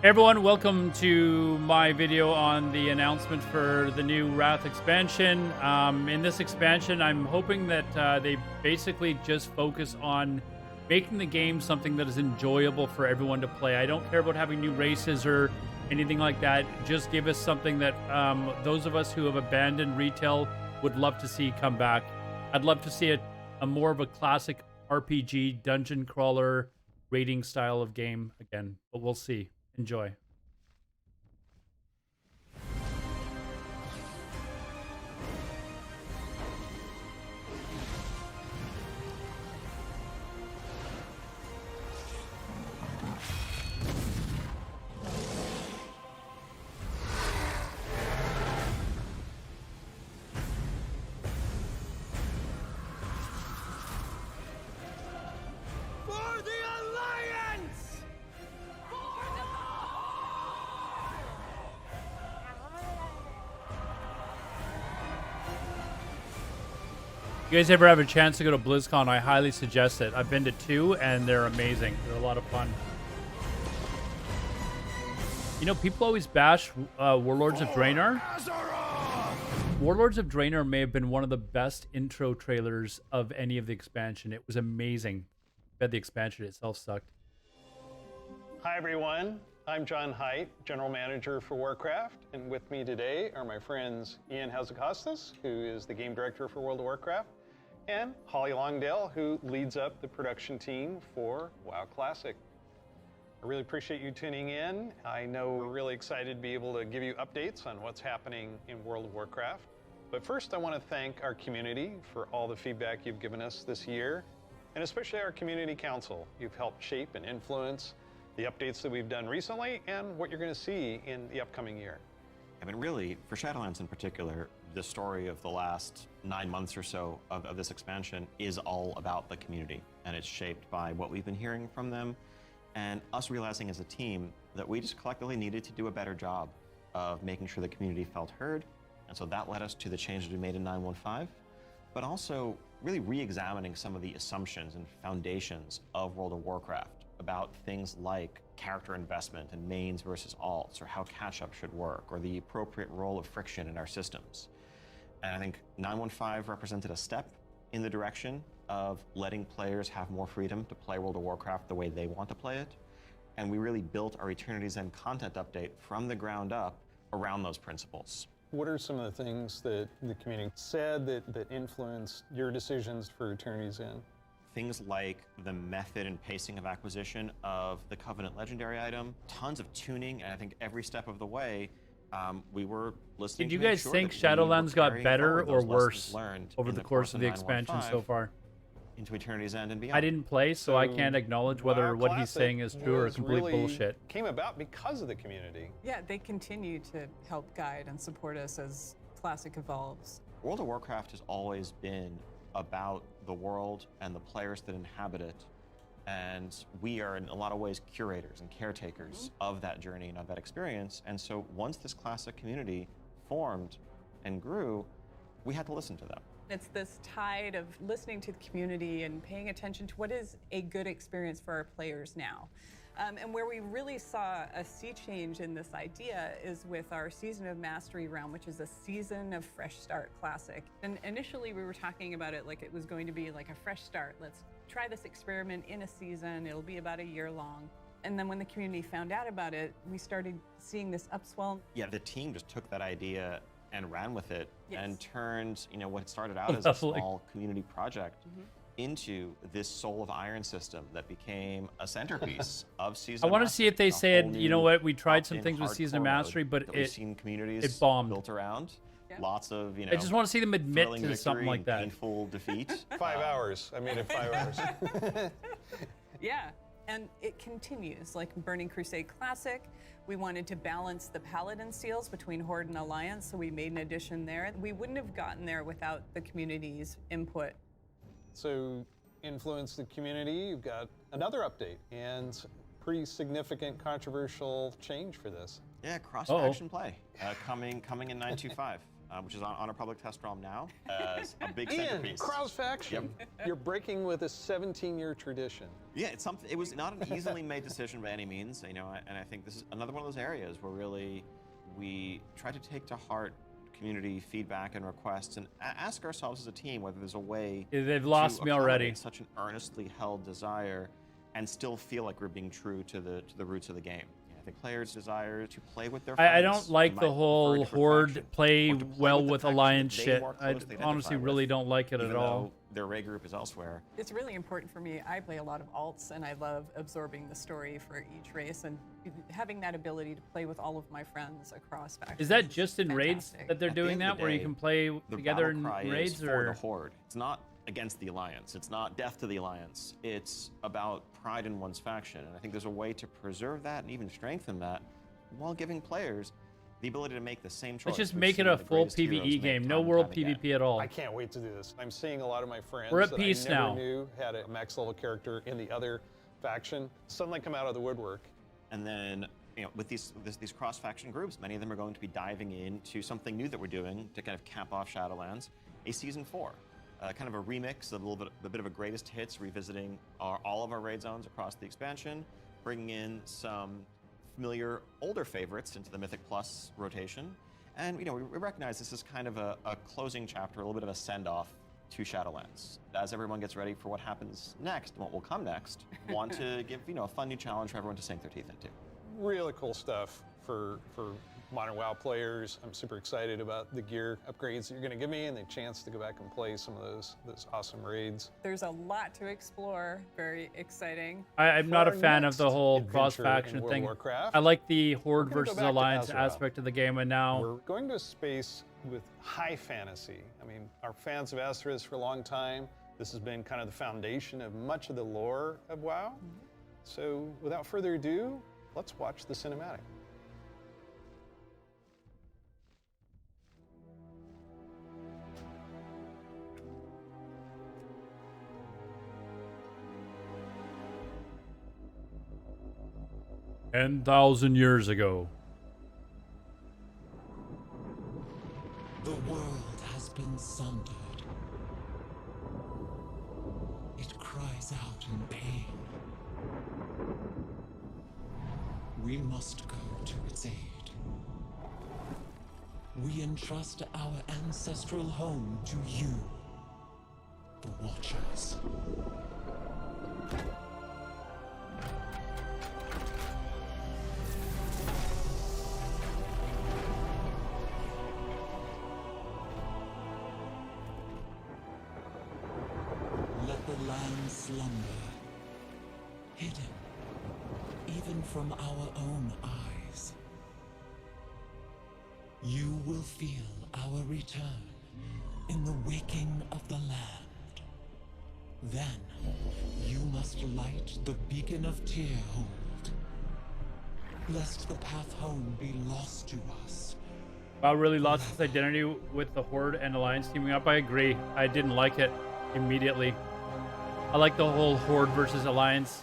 Hey everyone, welcome to my video on the announcement for the new Wrath expansion. In this expansion, I'm hoping that they basically just focus on making the game something that is enjoyable for everyone to play. I don't care about having new races or anything like that. Just give us something that those of us who have abandoned retail would love to see come back. I'd love to see a more of a classic RPG dungeon crawler raiding style of game again, but we'll see. Enjoy. You guys ever have a chance to go to BlizzCon, I highly suggest it. I've been to 2, and they're amazing. They're a lot of fun. You know, people always bash Warlords of Draenor. Warlords of Draenor may have been one of the best intro trailers of any of the expansion. It was amazing. I bet the expansion itself sucked. Hi everyone, I'm John Haidt, General Manager for Warcraft, and with me today are my friends Ian Hazacostas, who is the Game Director for World of Warcraft, and Holly Longdale, who leads up the production team for WoW Classic. I really appreciate you tuning in. I know we're really excited to be able to give you updates on what's happening in World of Warcraft. But first I want to thank our community for all the feedback you've given us this year, and especially our Community Council. You've helped shape and influence the updates that we've done recently and what you're going to see in the upcoming year. I mean, really, for Shadowlands in particular, the story of the last 9 months or so of this expansion is all about the community, and it's shaped by what we've been hearing from them, and us realizing as a team that we just collectively needed to do a better job of making sure the community felt heard, and so that led us to the changes we made in 9.1.5, but also really re-examining some of the assumptions and foundations of World of Warcraft about things like character investment and mains versus alts, or how catch-up should work, or the appropriate role of friction in our systems. And I think 9.1.5 represented a step in the direction of letting players have more freedom to play World of Warcraft the way they want to play it. And we really built our Eternity's End content update from the ground up around those principles. What are some of the things that the community said that influenced your decisions for Eternity's End? Things like the method and pacing of acquisition of the Covenant Legendary item, tons of tuning, and I think every step of the way, we were listening. Did you to make guys sure think that we Shadowlands were got carrying better forward or those lessons worse learned over in the course of the 9.15 expansion so far? Into Eternity's End and beyond. I didn't play, so I can't acknowledge whether WoW what he's Classic saying is true or was complete really bullshit. Came about because of the community. Yeah, they continue to help guide and support us as Classic evolves. World of Warcraft has always been about the world and the players that inhabit it. And we are, in a lot of ways, curators and caretakers of that journey and of that experience. And so once this Classic community formed and grew, we had to listen to them. It's this tide of listening to the community and paying attention to what is a good experience for our players now. And where we really saw a sea change in this idea is with our Season of Mastery realm, which is a Season of Fresh Start Classic. And initially we were talking about it like it was going to be like a fresh start. Let's try this experiment in a season. It'll be about a year long. And then when the community found out about it, we started seeing this upswell. Yeah, the team just took that idea and ran with it and turned, what started out as a Lovely. small community project into this Soul of Iron system that became a centerpiece of Season I of want to Mastery. see if they A whole said, you know new what, we tried some opt-in things with Season of hardcore Mastery, mode but that we've seen communities it bombed. built around. Yeah. Lots of, I just want to see them admit thrilling to something victory like and that. painful defeat. 5 hours. I made it 5 hours. Yeah, and it continues. Like Burning Crusade Classic, we wanted to balance the Paladin seals between Horde and Alliance, so we made an addition there. We wouldn't have gotten there without the community's input. So, influence the community, you've got another update and pretty significant controversial change for this. Yeah, cross-faction play coming in 9.2.5. which is on a public test realm now as a big Ian, centerpiece. cross-faction. You're breaking with a 17-year tradition. Yeah, it's something. It was not an easily made decision by any means, and I think this is another one of those areas where really we try to take to heart community feedback and requests and ask ourselves as a team whether there's a way They've lost to me already. accommodate such an earnestly held desire and still feel like we're being true to the roots of the game. I think players desire to play with their friends. I don't like the whole horde play or to well with the with faction alliance that they shit. more I closely honestly identify really with, don't like it even at all. though their raid group is elsewhere. It's really important for me. I play a lot of alts, and I love absorbing the story for each race, and having that ability to play with all of my friends across factions. Is that just in raids fantastic. that they're At the doing end of that, the where you day, can play The together in battle cry raids, is for or the horde. It's not against the alliance. It's not death to the alliance. It's about pride in one's faction, and I think there's a way to preserve that and even strengthen that while giving players the ability to make the same choice. let's just we've make it seen a the full greatest heroes PvE make game, time no and world time again. PvP at all. I can't wait to do this. I'm seeing a lot of my friends We're at that peace I never now. knew had a max level character in the other faction suddenly come out of the woodwork. And then, with these cross-faction groups, many of them are going to be diving into something new that we're doing to kind of cap off Shadowlands, a Season 4. Kind of a remix, a bit of a greatest hits, revisiting all of our raid zones across the expansion, bringing in some familiar older favorites into the Mythic Plus rotation. And we recognize this is kind of a closing chapter, a little bit of a send-off to Shadowlands. As everyone gets ready for what happens next, what will come next, want to give a fun new challenge for everyone to sink their teeth into. Really cool stuff for Modern WoW players. I'm super excited about the gear upgrades that you're going to give me and the chance to go back and play some of those awesome raids. There's a lot to explore. Very exciting. I'm not a For our fan of next the whole adventure cross-faction in World of thing. Warcraft, I like the horde gonna go versus back to alliance Azeroth. aspect of the game, and now We're going to a space with high fantasy. I mean, our fans of Azeroth for a long time. This has been kind of the foundation of much of the lore of WoW. So without further ado, let's watch the cinematic. $10,000 years ago. The world has been sundered. It cries out in pain. We must go to its aid. We entrust our ancestral home to you, the Watchers. Let the land slumber, hidden even from our own eyes. You will feel our return in the waking of the land. Then, you must light the beacon of Tearhold, lest the path home be lost to us. WoW really lost its identity with the horde and alliance teaming up. I agree. I didn't like it immediately. I like the whole horde versus alliance.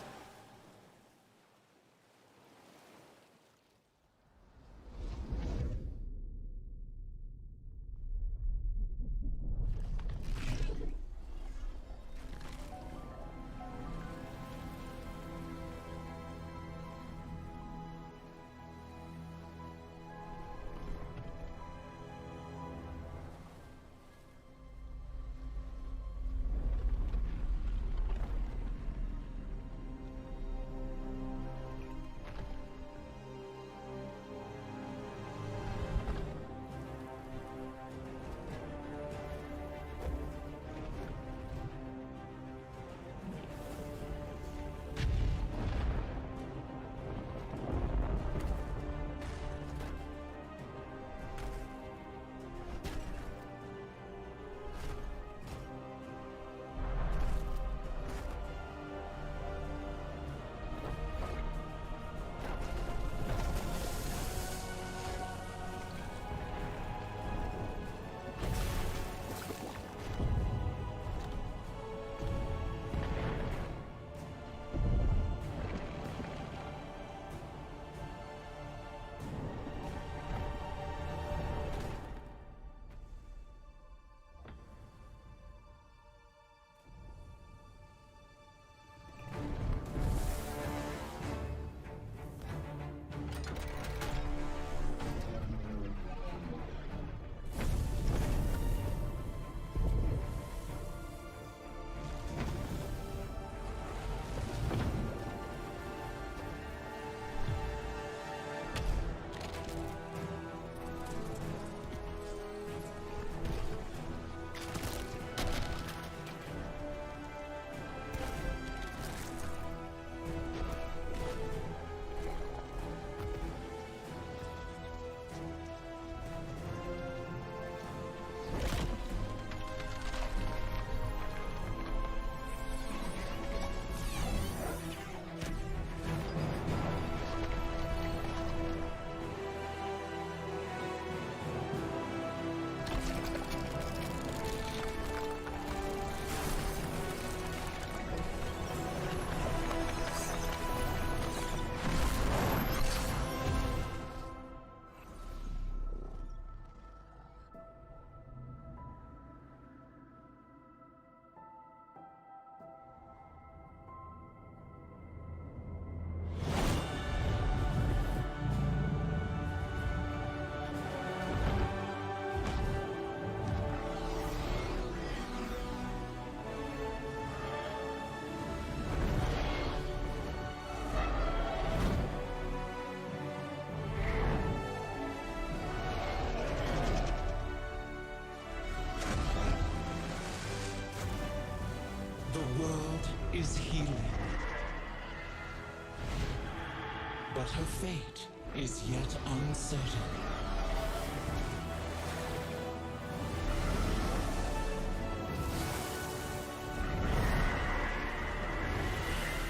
but her fate is yet uncertain.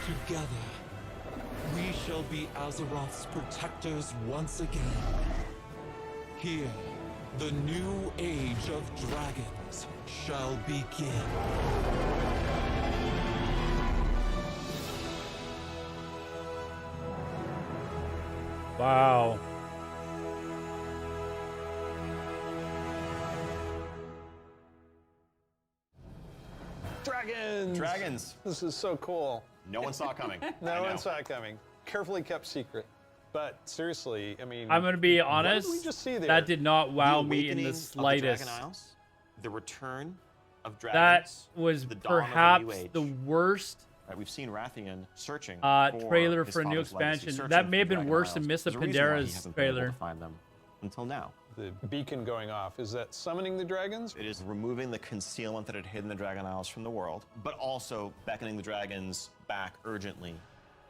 Together, we shall be Azeroth's protectors once again. Here, the new age of dragons shall begin. Wow. Dragons! Dragons. This is so cool. No one saw it coming. No one saw it coming. Carefully kept secret. But seriously, I mean, I'm gonna be what honest. did we just see there? That did not wow The me in awakening the of slightest. Dragon Isles, the return of That dragons. was the dawn of a new perhaps age. the worst Right, we've seen Rathian searching trailer his for a new father's legacy, expansion. searching That for may have been Dragon worse than Isles. Miss There's a reason why he Pandera's hasn't been able trailer. to find them until now. The beacon going off, is that summoning the dragons? It is removing the concealment that had hidden the Dragon Isles from the world, but also beckoning the dragons back urgently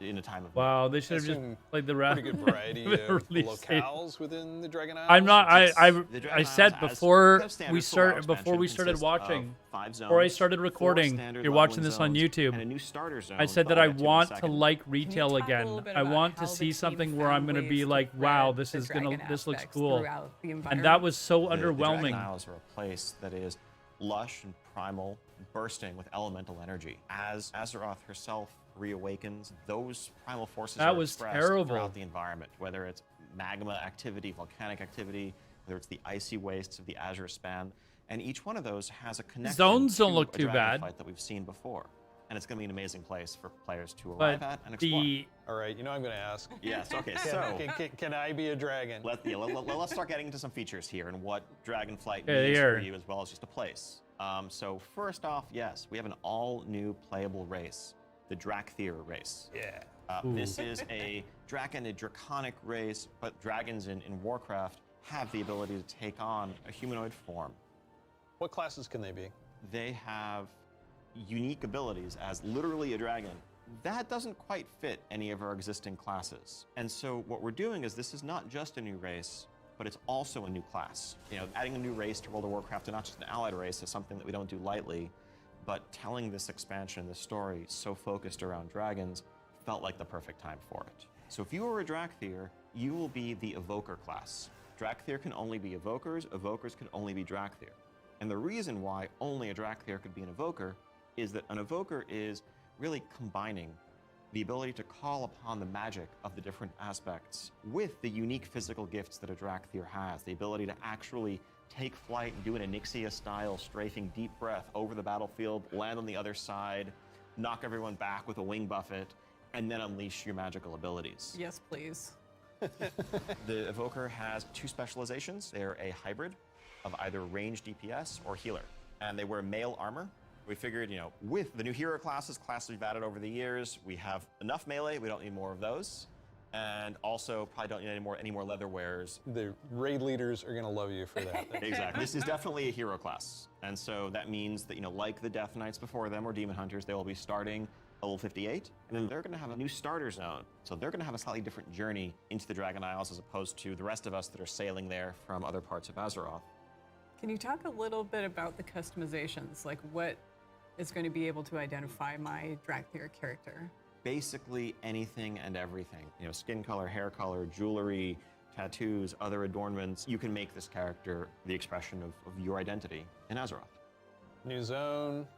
in a time of need. Wow, they should have just Assume played the Pretty good variety of release date. locales within the Dragon Isles. I'm not. The I Dragon said Isles, as before kind of standard we full-hour started expansion, consists of watching, 5 zones, before I started 4 recording. standard You're watching leveling this on zones, YouTube. and a new starter zone I said that that I we'll get to in a want to second. like retail talk a again. little bit I about want how to the see team something where I'm found gonna be ways to like, wow, thread this the is dragon this looks aspects cool. throughout the And that environment? was so The underwhelming. Dragon Isles are a place that is lush and primal, bursting with elemental energy. As Azeroth herself reawakens, those primal forces That are was expressed terrible. throughout the environment, whether it's magma activity, volcanic activity, whether it's the icy wastes of the Azure Span, and each one of those has a connection Zones don't to look a too bad. Dragonflight that we've seen before. And it's going to be an amazing place for players to But arrive at and explore. All right, you know I'm going to ask. Yes, okay, so Can I be a dragon? let's start getting into some features here and what Dragonflight Yeah, means here. for you as well as just a place. So first off, yes, we have an all-new playable race, the Drakthir race. Yeah. This is a draconic race, but dragons in Warcraft have the ability to take on a humanoid form. What classes can they be? They have unique abilities as literally a dragon. That doesn't quite fit any of our existing classes. And so what we're doing is this is not just a new race, but it's also a new class. You know, adding a new race to World of Warcraft and not just an allied race is something that we don't do lightly, but telling this expansion, this story, so focused around dragons, felt like the perfect time for it. So if you are a Drakthir, you will be the Evoker class. Drakthir can only be Evokers, Evokers can only be Drakthir. And the reason why only a Drakthir could be an Evoker is that an Evoker is really combining the ability to call upon the magic of the different aspects with the unique physical gifts that a Drakthir has, the ability to actually take flight and do an Onyxia-style strafing deep breath over the battlefield, land on the other side, knock everyone back with a wing buffet, and then unleash your magical abilities. Yes, please. The Evoker has 2 specializations. They're a hybrid of either range DPS or healer, and they wear male armor. We figured, you know, with the new hero classes we've added over the years, we have enough melee, we don't need more of those, and also probably don't need any more leather wearers. The raid leaders are going to love you for that. Exactly. This is definitely a hero class, and so that means that, you know, like the Death Knights before them or Demon Hunters, they will be starting level 58, and then they're going to have a new starter zone. So they're going to have a slightly different journey into the Dragon Isles as opposed to the rest of us that are sailing there from other parts of Azeroth. Can you talk a little bit about the customizations? Like what is going to be able to identify my Drakthir character? Basically anything and everything. You know, skin color, hair color, jewelry, tattoos, other adornments. You can make this character the expression of your identity in Azeroth. New zone,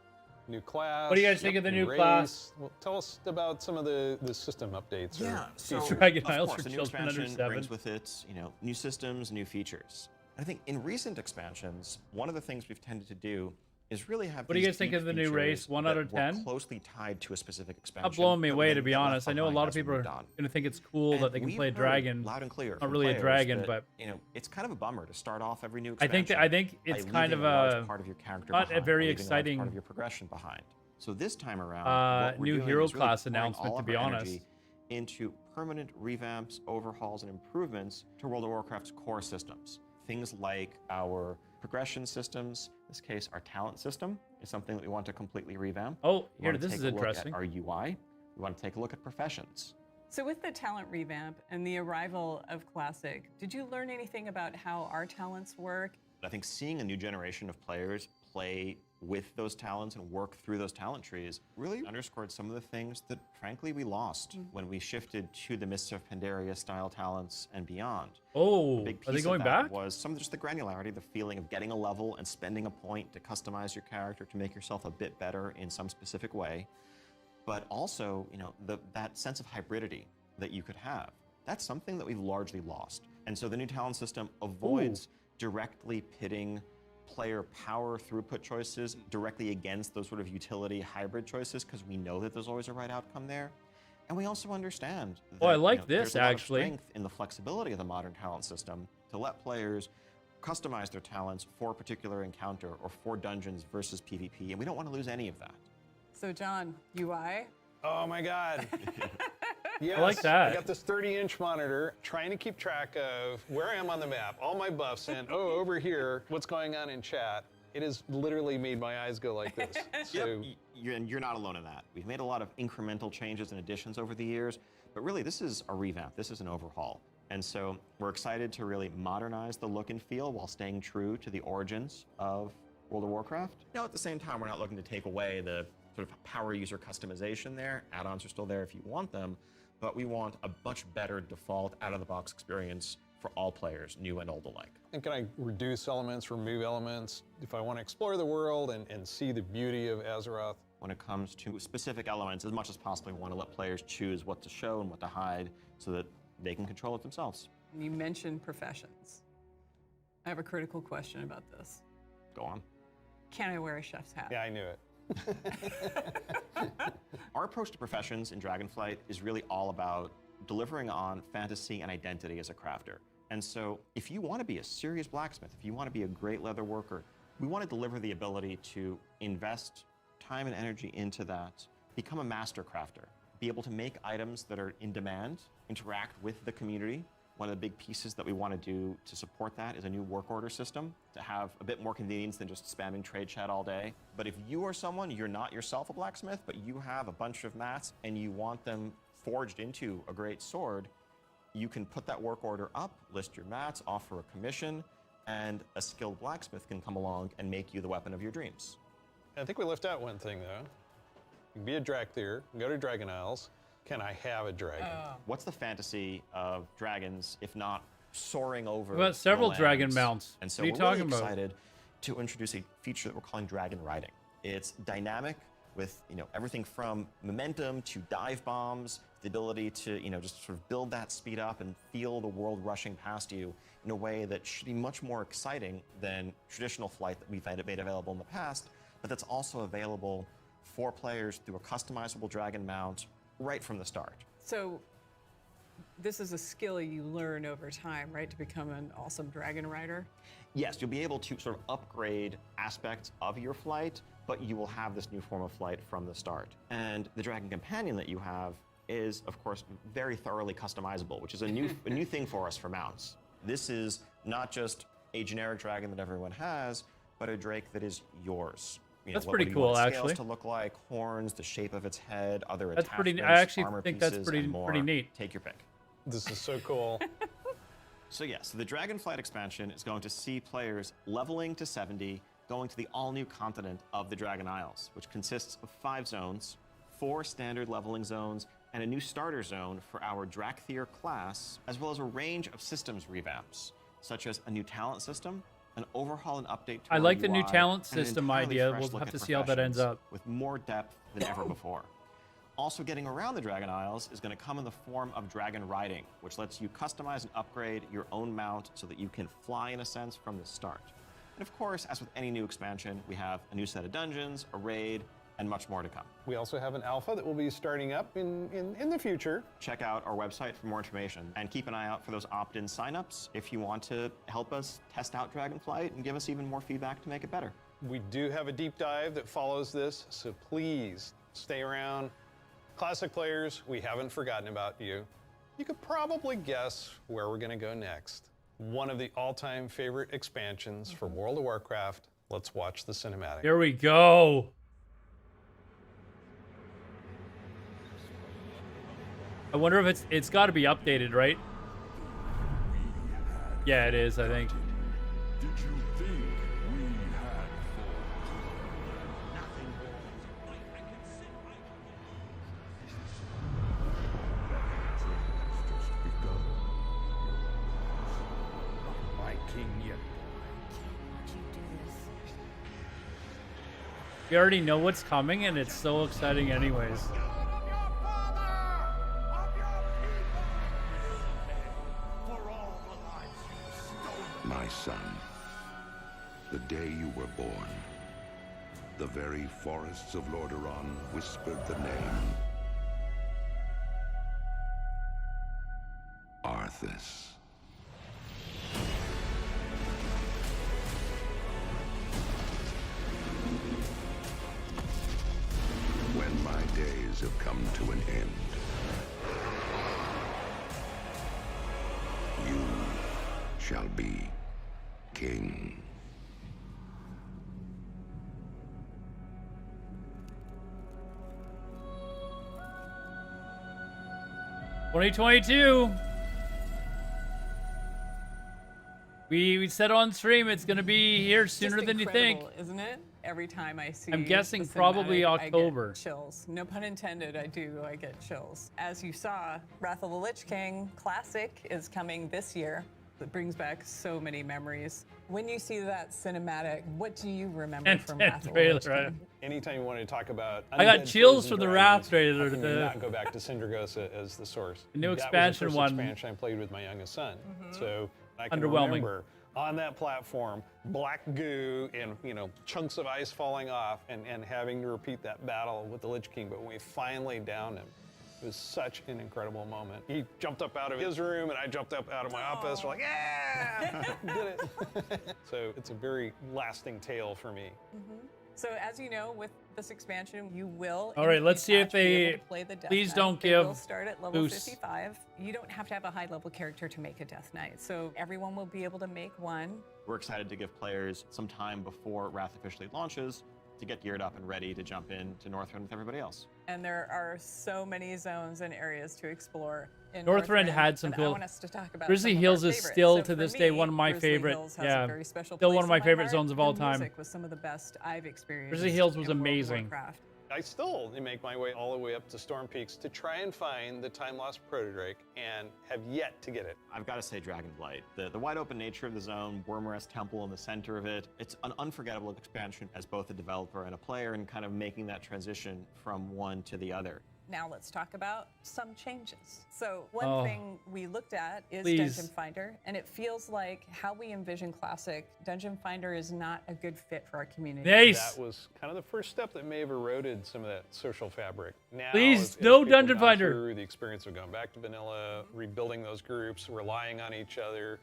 new class. What do you guys think of the new race. class? Well, tell us about some of the system updates. or features. Dragon of Isles course, for the new children under expansion 7. brings with it, you know, new systems, new features. I think in recent expansions, one of the things we've tended to do is really have. What do you these guys think deep of the new features race? 1 out of that were 10? Closely tied to a specific expansion. Not blowing me that away, then to be get left honest. I know a behind lot of as we people are moved on. going to think it's cool And that they can we've play heard dragon. loud and clear Not from really a players dragon, that, but you know, it's kind of a bummer to start off every new I expansion. think it's by kind leaving of a large a part of your character not a behind, very leaving a large exciting part of your progression behind. So this time around, what we're new doing hero is really class pouring announcement, all to of be our honest. energy into permanent revamps, overhauls, and improvements to World of Warcraft's core systems. Things like our progression systems, in this case, our talent system is something that we want to completely revamp. Oh, We here, want to this take is a look interesting. at our UI. We want to take a look at professions. So with the talent revamp and the arrival of Classic, did you learn anything about how our talents work? I think seeing a new generation of players play with those talents and work through those talent trees really underscored some of the things that, frankly, we lost when we shifted to the Mists of Pandaria style talents and beyond. Oh, A big are they piece going of that back? was some of just the granularity, the feeling of getting a level and spending a point to customize your character to make yourself a bit better in some specific way. But also, that sense of hybridity that you could have. That's something that we've largely lost. And so the new talent system avoids directly pitting player power throughput choices directly against those sort of utility hybrid choices, because we know that there's always a right outcome there. And we also understand that, Oh, I like there's this, a lot of actually. strength in the flexibility of the modern talent system to let players customize their talents for a particular encounter or for dungeons versus PvP, and we don't want to lose any of that. So John, UI? Oh my God. Yes, I like that. I got this 30-inch monitor trying to keep track of where I am on the map, all my buffs, and over here, what's going on in chat. It has literally made my eyes go like this. So, You're not alone in that. We've made a lot of incremental changes and additions over the years, but really this is a revamp, this is an overhaul. And so we're excited to really modernize the look and feel while staying true to the origins of World of Warcraft. Now at the same time, we're not looking to take away the sort of power user customization there. Add-ons are still there if you want them, but we want a much better default out-of-the-box experience for all players, new and old alike. and can I reduce elements, remove elements, if I want to explore the world and see the beauty of Azeroth? When it comes to specific elements, as much as possible, we want to let players choose what to show and what to hide so that they can control it themselves. You mentioned professions. I have a critical question about this. Go on. Can I wear a chef's hat? Yeah, I knew it. Our approach to professions in Dragonflight is really all about delivering on fantasy and identity as a crafter. And so if you want to be a serious blacksmith, if you want to be a great leather worker, we want to deliver the ability to invest time and energy into that, become a master crafter, be able to make items that are in demand, interact with the community. One of the big pieces that we want to do to support that is a new work order system to have a bit more convenience than just spamming trade chat all day. But if you are someone, you're not yourself a blacksmith, but you have a bunch of mats and you want them forged into a great sword, you can put that work order up, list your mats, offer a commission, and a skilled blacksmith can come along and make you the weapon of your dreams. I think we left out one thing, though. You can be a Drakthir, go to Dragon Isles. Can I have a dragon? What's the fantasy of dragons, if not soaring over We've got several the dragon lands? mounts. And so What are you we're talking really about? excited to introduce a feature that we're calling dragon riding. It's dynamic with everything from momentum to dive bombs, the ability to just sort of build that speed up and feel the world rushing past you in a way that should be much more exciting than traditional flight that we've made available in the past, but that's also available for players through a customizable dragon mount right from the start. So this is a skill you learn over time, right, to become an awesome dragon rider? Yes, you'll be able to sort of upgrade aspects of your flight, but you will have this new form of flight from the start. And the Dragon Companion that you have is, of course, very thoroughly customizable, which is a new thing for us for mounts. This is not just a generic dragon that everyone has, but a drake that is yours. That's What pretty do you cool, want its actually. scales to look like, horns, the shape of its head, other That's pretty- attachments, I actually armor think that's pieces, pretty- and more. pretty neat. Take your pick. This is so cool. So yes, the Dragonflight expansion is going to see players leveling to 70, going to the all-new continent of the Dragon Isles, which consists of 5 zones, 4 standard leveling zones, and a new starter zone for our Drakthir class, as well as a range of systems revamps, such as a new talent system, an overhaul and update to I our like the new UI, talent and an system entirely idea. fresh We'll look have at to see how that ends professions up. with more depth than ever before. Also getting around the Dragon Isles is going to come in the form of dragon riding, which lets you customize and upgrade your own mount so that you can fly in a sense from the start. And of course, as with any new expansion, we have a new set of dungeons, a raid, and much more to come. We also have an alpha that will be starting up in the future. Check out our website for more information and keep an eye out for those opt-in signups if you want to help us test out Dragonflight and give us even more feedback to make it better. We do have a deep dive that follows this, so please stay around. Classic players, we haven't forgotten about you. You could probably guess where we're going to go next. One of the all-time favorite expansions for World of Warcraft. Let's watch the cinematic. Here we go. I wonder if it's got to be updated, right? Yeah, it is, I think. Did you think we had just begun? Not my king yet. We already know what's coming, and it's so exciting anyways. My son, the day you were born, the very forests of Lordaeron whispered the name Arthas. When my days have come to an end, you shall be king. '22. We said on stream it's gonna be here sooner Just than you think. incredible, isn't it? Every time I see I'm guessing the probably cinematic, October. I get chills. No pun intended, I get chills. As you saw, Wrath of the Lich King Classic is coming this year. It brings back so many memories. When you see that cinematic, what do you remember from Wrath of the Lich Trailer, King? Anytime you want to talk about I got undead chills frozen from the dragons, Wrath trailer. how can you not go back to Syndragosa as the source. The new That was expansion the first one. expansion I played with my youngest son. So I can Underwhelming. remember on that platform, black goo and chunks of ice falling off, and having to repeat that battle with the Lich King. But when we finally downed him, it was such an incredible moment. He jumped up out of his room, and I jumped up out of my office. We're like, yeah, did it. So it's a very lasting tale for me. So as you know, with this expansion, you will. All right, in let's see if patch, be able they- to play the Death please Knight. don't They give will start at level boosts. 55. You don't have to have a high level character to make a Death Knight, so everyone will be able to make one. We're excited to give players some time before Wrath officially launches to get geared up and ready to jump into Northrend with everybody else. And there are so many zones and areas to explore. In Northrend had some and cool- I want us to talk about Grizzly some of Hills our is favorites. still So to for this day me, one of my Grizzly favorite. Hills has Yeah, a very special still place one of my in favorite heart. zones of all The time. music was some of the best I've experienced. Grizzly Hills was in World of amazing. Warcraft. I still make my way all the way up to Storm Peaks to try and find the time-lost Protodrake, and have yet to get it. I've got to say Dragonflight. The wide open nature of the zone, Wormrest Temple in the center of it, it's an unforgettable expansion as both a developer and a player, and kind of making that transition from one to the other. Now let's talk about some changes. So one Oh. thing we looked at is Please. Dungeon Finder, and it feels like how we envision Classic, Dungeon Finder is not a good fit for our community. Nice. That was kind of the first step that may have eroded some of that social fabric. Now, Please, as no people Dungeon gone Finder. through the experience of going back to vanilla, rebuilding those groups, relying on each other,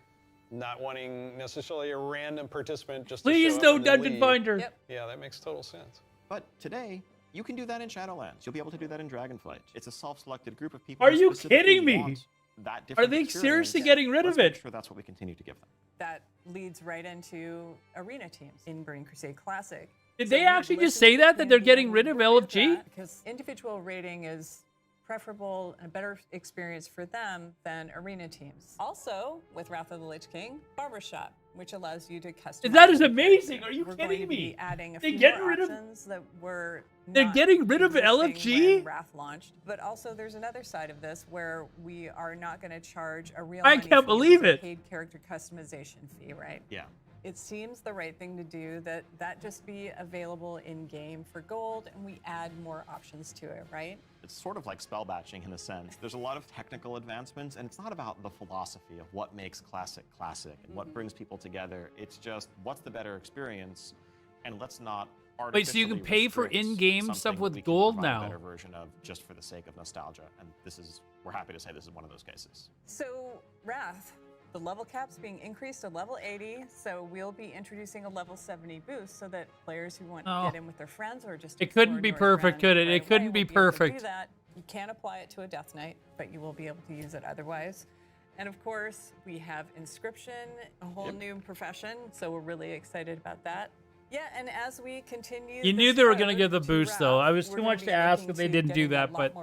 not wanting necessarily a random participant just Please, to show no up and then Dungeon leave. Finder. Yep. Yeah, that makes total sense. But today, you can do that in Shadowlands. You'll be able to do that in Dragonflight. It's a self-selected group of people. Are who you specifically kidding me? want that Are different they experience. seriously getting rid Let's of make it? sure that's what we continue to give them. That leads right into arena teams in Burning Crusade Classic. Did So they we've actually just listened say to that the they're community getting and rid we of agree with LFG? that, because individual rating is preferable and a better experience for them than arena teams. Also, with Wrath of the Lich King, Barbershop, which allows you to customize. That is your amazing. character. Are you We're kidding going to me? be adding a They're few getting more rid of- options that were They're not getting rid of existing LFG? when Wrath launched. But also, there's another side of this where we are not going to charge a real I money can't fee. believe It's a it. paid character customization fee, right? Yeah. It seems the right thing to do that just be available in game for gold, and we add more options to it, right? It's sort of like spell batching in a sense. There's a lot of technical advancements, and it's not about the philosophy of what makes classic classic and what brings people together. It's just what's the better experience, and let's not Wait, so you can artificially pay for restrict in-game something stuff that with we can gold provide now? A better version of just for the sake of nostalgia, and we're happy to say this is one of those cases. So, Wrath, the level cap's being increased to level 80, so we'll be introducing a level 70 boost so that players who want Oh. to get in with their friends or just It couldn't explore be Northrend perfect, could it? right It couldn't away be will able to perfect. do that. You can't apply it to a Death Knight, but you will be able to use it otherwise. And of course, we have Inscription, a whole new profession, so we're really excited about that. Yeah, and as we continue, You knew they were going to give the boost, though. I was too much to ask if they didn't do that, but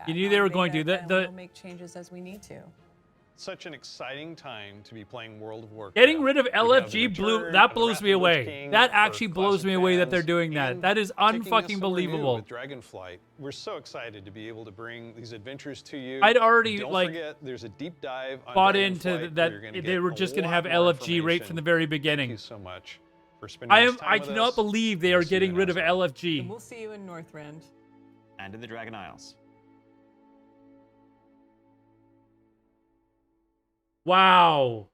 you knew they were going to. We'll make changes as we need to. Such an exciting time to be playing World of Warcraft. Getting rid of We have the LFG return that of blows the me Lich away. King That for actually blows classic me away that they're fans, doing that. and That is taking us unfucking somewhere new believable. with Dragonflight. We're so excited to be able to bring these adventures to you. I'd already Don't forget, there's a deep dive on bought Dragonflight into where that you're gonna they get were a just going to have lot more LFG right from the information. very Thank beginning. you so much for spending this time I with cannot us. believe they are We'll see you getting in rid of Azeroth. And LFG. we'll see you in Northrend. And in the Dragon Isles. Wow.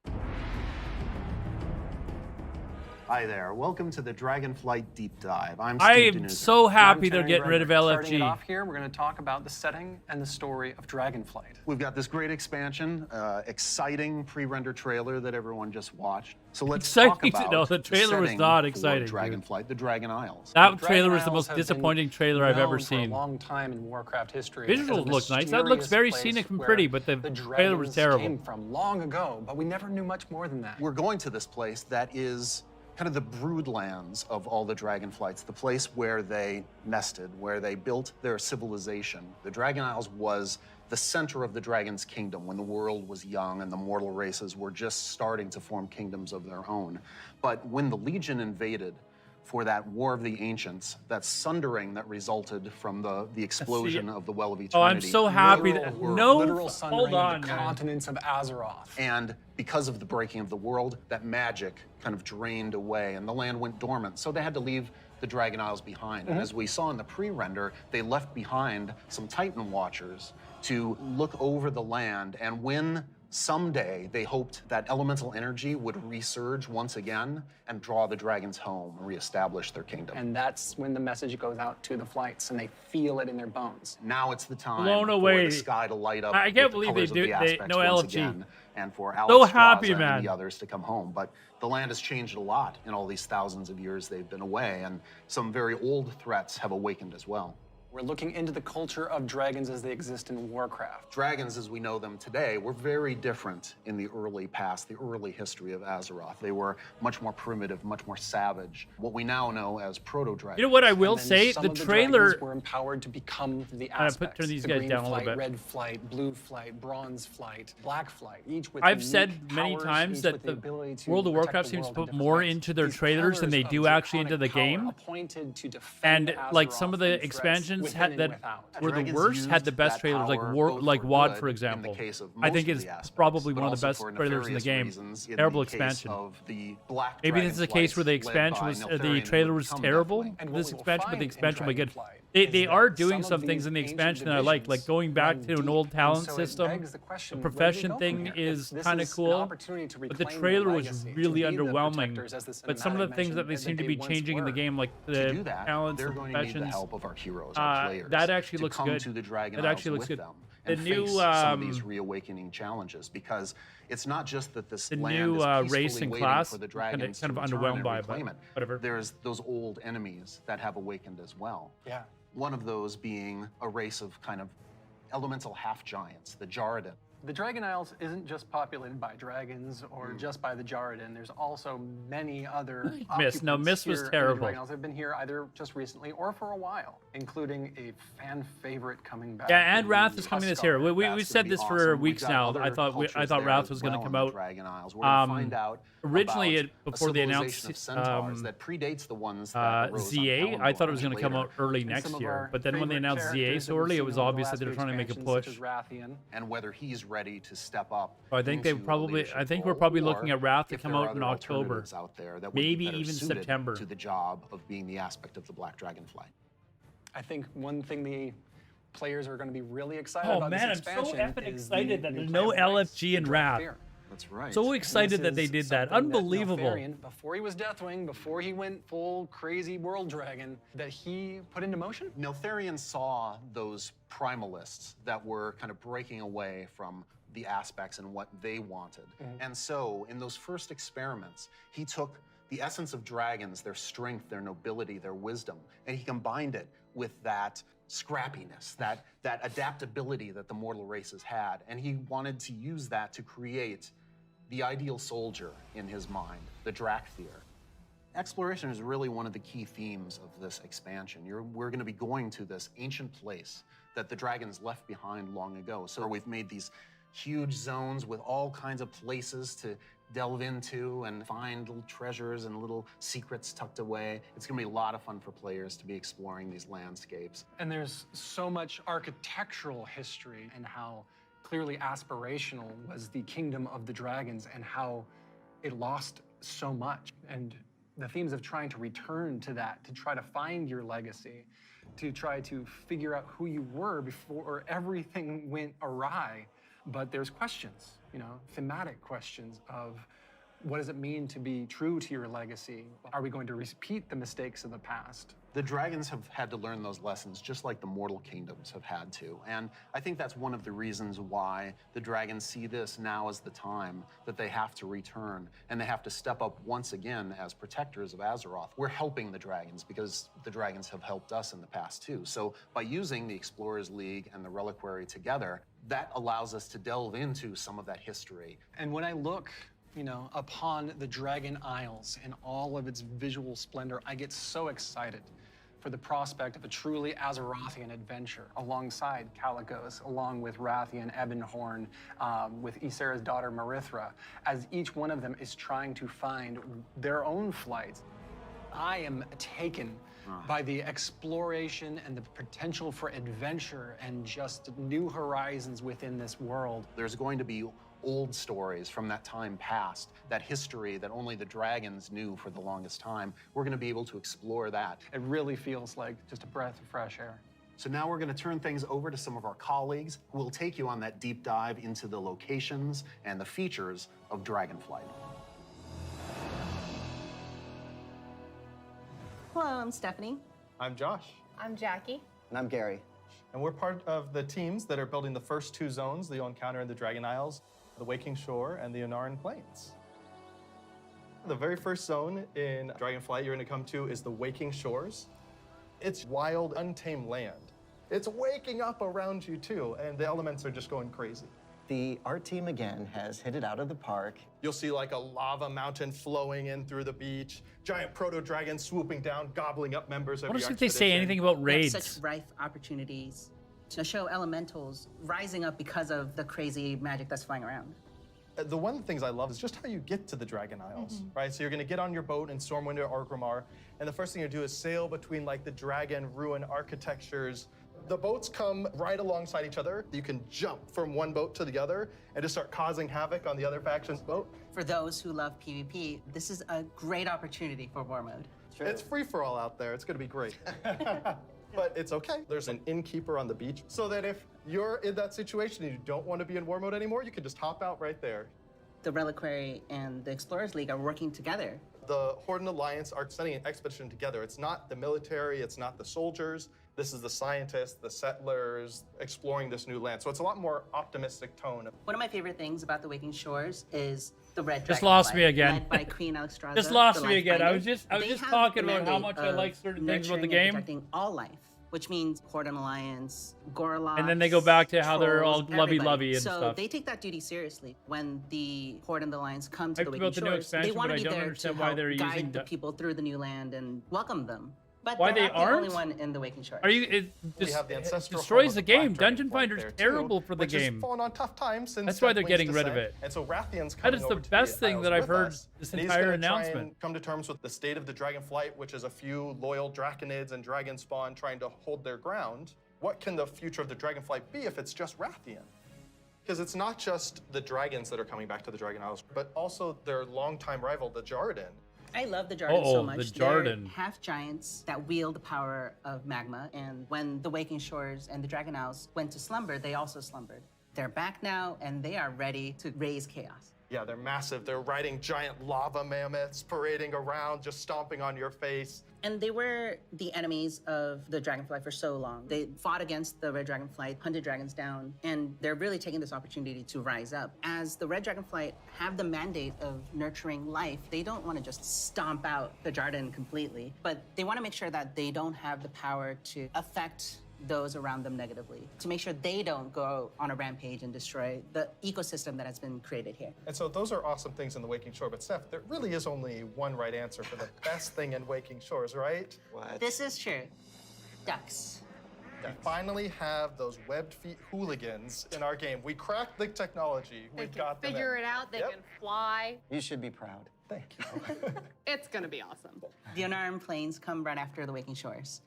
Hi there. Welcome to the Dragonflight Deep Dive. I'm I Steve am Denuser. so happy I'm they're Terry getting rid of Gregory. Starting it LFG. off here, we're going to talk about the setting and the story of Dragonflight. We've got this great expansion, exciting pre-render trailer that everyone just watched. So let's talk Exciting? about No, the trailer was setting not for exciting, dude. Dragonflight, the Dragon Isles. That The trailer Dragon was the Isles most have been disappointing trailer I've ever known for a seen. long time in Warcraft history. Visuals as a look nice. That looks mysterious very place scenic and where pretty, but the trailer was dragons terrible. Came from long ago, but we never knew much more than that. We're going to this place that is kind of the broodlands of all the Dragonflights, the place where they nested, where they built their civilization. The Dragon Isles was the center of the Dragon's kingdom when the world was young and the mortal races were just starting to form kingdoms of their own. But when the Legion invaded for that War of the Ancients, that sundering that resulted from the explosion of the Well of Eternity. Oh, I'm so happy Literal that word, no. literal sundering Hold on, of the man. continents of Azeroth. And because of the breaking of the world, that magic kind of drained away and the land went dormant. So they had to leave the Dragon Isles behind. And as we saw in the pre-render, they left behind some Titan Watchers to look over the land. And when someday they hoped that elemental energy would resurge once again and draw the dragons home and reestablish their kingdom. And that's when the message goes out to the flights and they feel it in their bones. Now it's the time Blown for away. the sky to light up. I can't with the believe colors they of do- the they- aspects no once LFG. again, and for So Alex happy, Straza man. and the others to come home. But the land has changed a lot in all these thousands of years they've been away, and some very old threats have awakened as well. We're looking into the culture of dragons as they exist in Warcraft. Dragons, as we know them today, were very different in the early past, the early history of Azeroth. They were much more primitive, much more savage. What we now know as proto-dragons. You know what I will And then say? some The of trailer. dragons were empowered to become the I'm gonna aspects. turn these the guys green down a little flight, bit. red flight, blue flight, bronze flight, black flight, each with I've unique said many powers, times each that with the ability to World of protect Warcraft the seems to world in put different more ways. into their These trailers than they pillars do of actually into draconic the game. power appointed to defend And like Azeroth some of from the threats expansions within had and that without. were the Dragons worst had the used best that trailers, like power WoD, both for WoD, good for in example. the case of I think most of it's the aspects, probably but one of the also best for trailers in the nefarious game. reasons in Terrible the case expansion. of the Black Maybe this is a case where the Dragonflights expansion led was by the Neltharion, trailer who was become terrible. Deathwing. And what This we will expansion, but find the in expansion will get. Dragonflight They is are that doing some some of things these in the ancient expansion that I like divisions going back run to an deep, old and talent so it system. begs the question, The where do we profession go from thing here? is This kind of is an cool, opportunity to but the reclaim trailer their was legacy, to really be the underwhelming. protectors, as the But some of the cinematic things that mentioned, they seem to they be once changing in the were. game, like To the do that, talents they're and going to need the professions, help of our heroes, our players. that actually to looks come good. to the Dragon That Isles actually looks with good. them The and new, face some of these reawakening challenges, because it's not just that this the land new is race peacefully and waiting class, for the kind dragons of to return underwhelmed and by, but reclaim it. whatever. There's those old enemies that have awakened as well. Yeah. One of those being a race of kind of elemental half-giants, the Jarradin. The Dragon Isles isn't just populated by dragons or just by the Jarradin. There's also many other Mist. No, occupants Mist was here in the terrible. Dragon Isles. They've been here either just recently or for a while, including a fan favorite coming back. Yeah, and in Wrath is coming this year. Huskar. We That's said gonna this be for awesome. We've weeks got now. other I thought cultures Wrath there was as going to well come in the out. Dragon Isles. We're gonna find out Originally, about before a they announced civilization of centaurs that predates the ones that arose on ZA, I Kalimdor thought it was much going to come later. out early And next some of year. our But then when they favorite announced ZA characters so that we've early, it seen was over the obvious last that they were few trying to make a expansions, push. such as Rathian. And whether he's ready to step up. I think they into a probably. leadership I think we're role, probably or looking at Wrath to if come there are out in other October, alternatives out there that would be maybe better even suited September. to the job of being the aspect of the Black Dragonflight. I think one thing the players are going to be really excited Oh about man, this I'm so expansion effing is excited the that new there's no Playable Race, LFG in the Wrath. Fear. That's right. So And excited this that they is did that. something Unbelievable. Neltharion, before he was Deathwing, before he went full crazy world dragon, that he put into motion. Neltharion saw those primalists that were kind of breaking away from the aspects and what they wanted. And so in those first experiments, he took the essence of dragons, their strength, their nobility, their wisdom, and he combined it with that scrappiness, that adaptability that the mortal races had. And he wanted to use that to create the ideal soldier in his mind, the Drakthir. Exploration is really one of the key themes of this expansion. We're going to be going to this ancient place that the dragons left behind long ago. So we've made these huge zones with all kinds of places to delve into and find little treasures and little secrets tucked away. It's going to be a lot of fun for players to be exploring these landscapes. And there's so much architectural history and how clearly aspirational was the kingdom of the dragons and how it lost so much. And the themes of trying to return to that, to try to find your legacy, to try to figure out who you were before everything went awry. But there's questions, thematic questions of what does it mean to be true to your legacy? Are we going to repeat the mistakes of the past? The dragons have had to learn those lessons just like the mortal kingdoms have had to. And I think that's one of the reasons why the dragons see this now as the time that they have to return and they have to step up once again as protectors of Azeroth. We're helping the dragons because the dragons have helped us in the past too. So by using the Explorers League and the Reliquary together, that allows us to delve into some of that history. And when I look upon the Dragon Isles and all of its visual splendor, I get so excited for the prospect of a truly Azerothian adventure alongside Calicos, along with Rathian, Ebonhorn, with Ysera's daughter Marithra, as each one of them is trying to find their own flights. I am taken by the exploration and the potential for adventure and just new horizons within this world. There's going to be old stories from that time past, that history that only the dragons knew for the longest time. We're going to be able to explore that. It really feels like just a breath of fresh air. So now we're going to turn things over to some of our colleagues who will take you on that deep dive into the locations and the features of Dragonflight. Hello, I'm Stephanie. I'm Josh. I'm Jackie. And I'm Gary. And we're part of the teams that are building the first two zones that you'll encounter in the Dragon Isles, the Waking Shore and the Onaran Plains. The very first zone in Dragonflight you're going to come to is the Waking Shores. It's wild, untamed land. It's waking up around you too, and the elements are just going crazy. The art team again has hit it out of the park. You'll see like a lava mountain flowing in through the beach, giant proto-dragons swooping down, gobbling up members of I your wonder if they say anything about raids. There's such rife opportunities to show elementals rising up because of the crazy magic that's flying around. The one of the things I love is just how you get to the Dragon Isles, right? So you're going to get on your boat in Stormwind or Orgrimmar, and the first thing you do is sail between like the dragon ruin architectures. The boats come right alongside each other. You can jump from one boat to the other and just start causing havoc on the other faction's boat. For those who love PvP, this is a great opportunity for war mode. It's free for all out there. It's going to be great. But it's okay. There's an innkeeper on the beach so that if you're in that situation and you don't want to be in war mode anymore, you can just hop out right there. The Reliquary and the Explorers League are working together. The Horde and Alliance are sending an expedition together. It's not the military, it's not the soldiers. This is the scientists, the settlers, exploring this new land. So it's a lot more optimistic tone. One of my favorite things about the Waking Shores is the Red Just lost me Dragonflight, again. led by Queen Alexstrasza. Just lost the me again. I was Lifebinder. just They have talking the about how mandate much I like certain things about the nurturing and game. protecting all life, which means Horde and Alliance, Gorloks, And then they go back to how they're all trolls, lovey-lovey everybody. and so stuff. they take that duty seriously. When the Horde and the Alliance come to Hyped the about Waking the new Shores, they expansion, want but to I be don't there to understand why help they're using guide the the- people through the new land and welcome them. But Why they're they not the only aren't? one in the Waking Shores. Are you? It We just have the it ancestral destroys home the of Black game. Dungeon Dragonflight Finder's there, too, terrible for the which has game. fallen on tough times since That's why they're Deathwing's getting rid of descent. it. And so Rathian's That coming is over the to best thing Isles that I've with heard us, this and he's entire gonna try announcement. and come to terms with the state of the Dragonflight, which is a few loyal Draconids and Dragon Spawn trying to hold their ground. What can the future of the Dragonflight be if it's just Rathian? Because it's not just the dragons that are coming back to the Dragon Isles, but also their longtime rival, the Jarden. I love the Jarden so much. the They're Jarden. half giants that wield the power of magma. And when the Waking Shores and the Dragon Isles went to slumber, they also slumbered. They're back now, and they are ready to raise chaos. Yeah, they're massive. They're riding giant lava mammoths, parading around, just stomping on your face. And they were the enemies of the Dragonflight for so long. They fought against the Red Dragonflight, hunted dragons down, and they're really taking this opportunity to rise up. As the Red Dragonflight have the mandate of nurturing life, they don't want to just stomp out the Jarden completely, but they want to make sure that they don't have the power to affect those around them negatively, to make sure they don't go on a rampage and destroy the ecosystem that has been created here. And so those are awesome things in the Waking Shore, but Steph, there really is only one right answer for the best thing in Waking Shores, right? What? This is true. Ducks. We finally have those webbed feet hooligans in our game. We cracked the technology. We've got them. Figure it out. They Yep. can fly. You should be proud. Thank you. It's gonna be awesome. The Onaran Plains come right after the Waking Shores.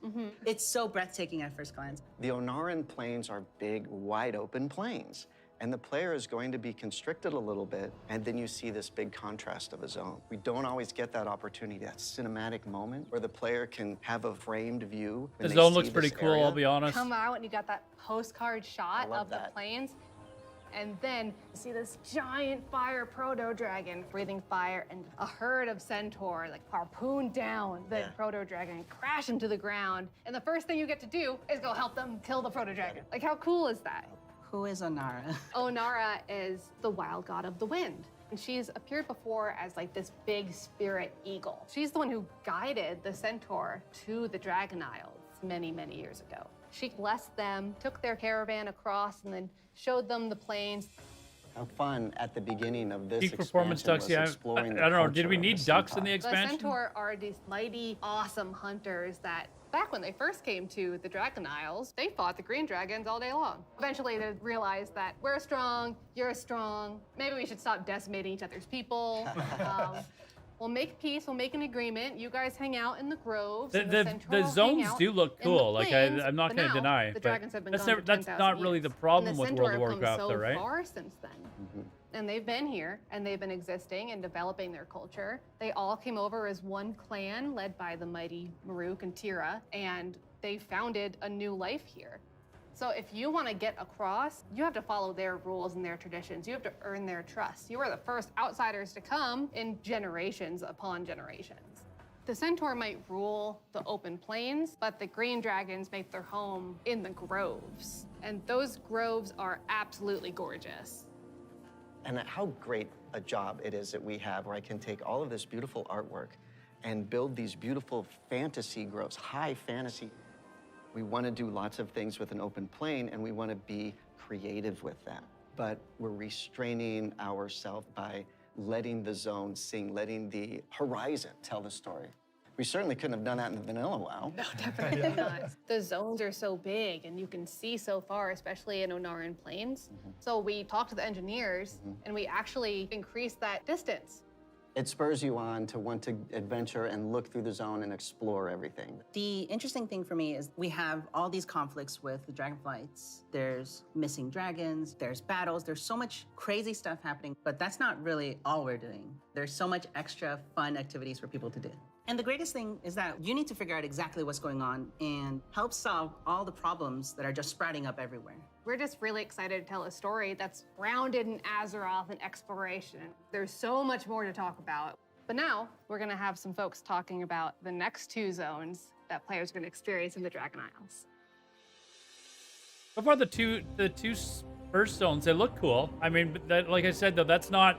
It's so breathtaking at first glance. The Onaran plains are big, wide open plains. And the player is going to be constricted a little bit, and then you see this big contrast of a zone. We don't always get that opportunity, that cinematic moment where the player can have a framed view. The when they zone see looks pretty this cool, area. I'll be honest. Come out and you got that postcard shot love of the that. plains. And then you see this giant fire proto-dragon breathing fire, and a herd of centaur like harpoon down the proto-dragon and crash into the ground. And the first thing you get to do is go help them kill the proto-dragon. Like, how cool is that? Who is Onara? Onara is the wild god of the wind. And she's appeared before as like this big spirit eagle. She's the one who guided the centaur to the Dragon Isles many, many years ago. She blessed them, took their caravan across, and then showed them the plains. How fun at the beginning of this Peak performance expansion ducks, was yeah. I exploring the don't know, did we culture need of ducks in the centaur. expansion? The centaur are these mighty, awesome hunters that back when they first came to the Dragon Isles, they fought the green dragons all day long. Eventually they realized that we're strong, you're strong, maybe we should stop decimating each other's people. We'll make peace, we'll make an agreement. You guys hang out in the groves. and The centaur will hang zones out do look in the cool. Like plains, I'm not but going to now deny. the But dragons have been that's gone never, for that's 10,000 not really the years. problem And the with centaur World of have come Warcraft, so though, right? far since then. And they've been here, and they've been existing and developing their culture. They all came over as one clan led by the mighty Maruk and Tira, and they founded a new life here. So if you want to get across, you have to follow their rules and their traditions. You have to earn their trust. You are the first outsiders to come in generations upon generations. The centaur might rule the open plains, but the green dragons make their home in the groves. And those groves are absolutely gorgeous. And how great a job it is that we have where I can take all of this beautiful artwork and build these beautiful fantasy groves, high fantasy. We want to do lots of things with an open plain, and we want to be creative with that. But we're restraining ourselves by letting the zone sing, letting the horizon tell the story. We certainly couldn't have done that in the vanilla WoW. No, definitely not. The zones are so big and you can see so far, especially in Onaran Plains. So we talked to the engineers and we actually increased that distance. It spurs you on to want to adventure and look through the zone and explore everything. The interesting thing for me is we have all these conflicts with the dragonflights. There's missing dragons, there's battles, there's so much crazy stuff happening, but that's not really all we're doing. There's so much extra fun activities for people to do. And the greatest thing is that you need to figure out exactly what's going on and help solve all the problems that are just sprouting up everywhere. We're just really excited to tell a story that's grounded in Azeroth and exploration. There's so much more to talk about. But now we're going to have some folks talking about the next two zones that players are going to experience in the Dragon Isles. So far, the two first zones, they look cool. I mean, but that, like I said, though, that's not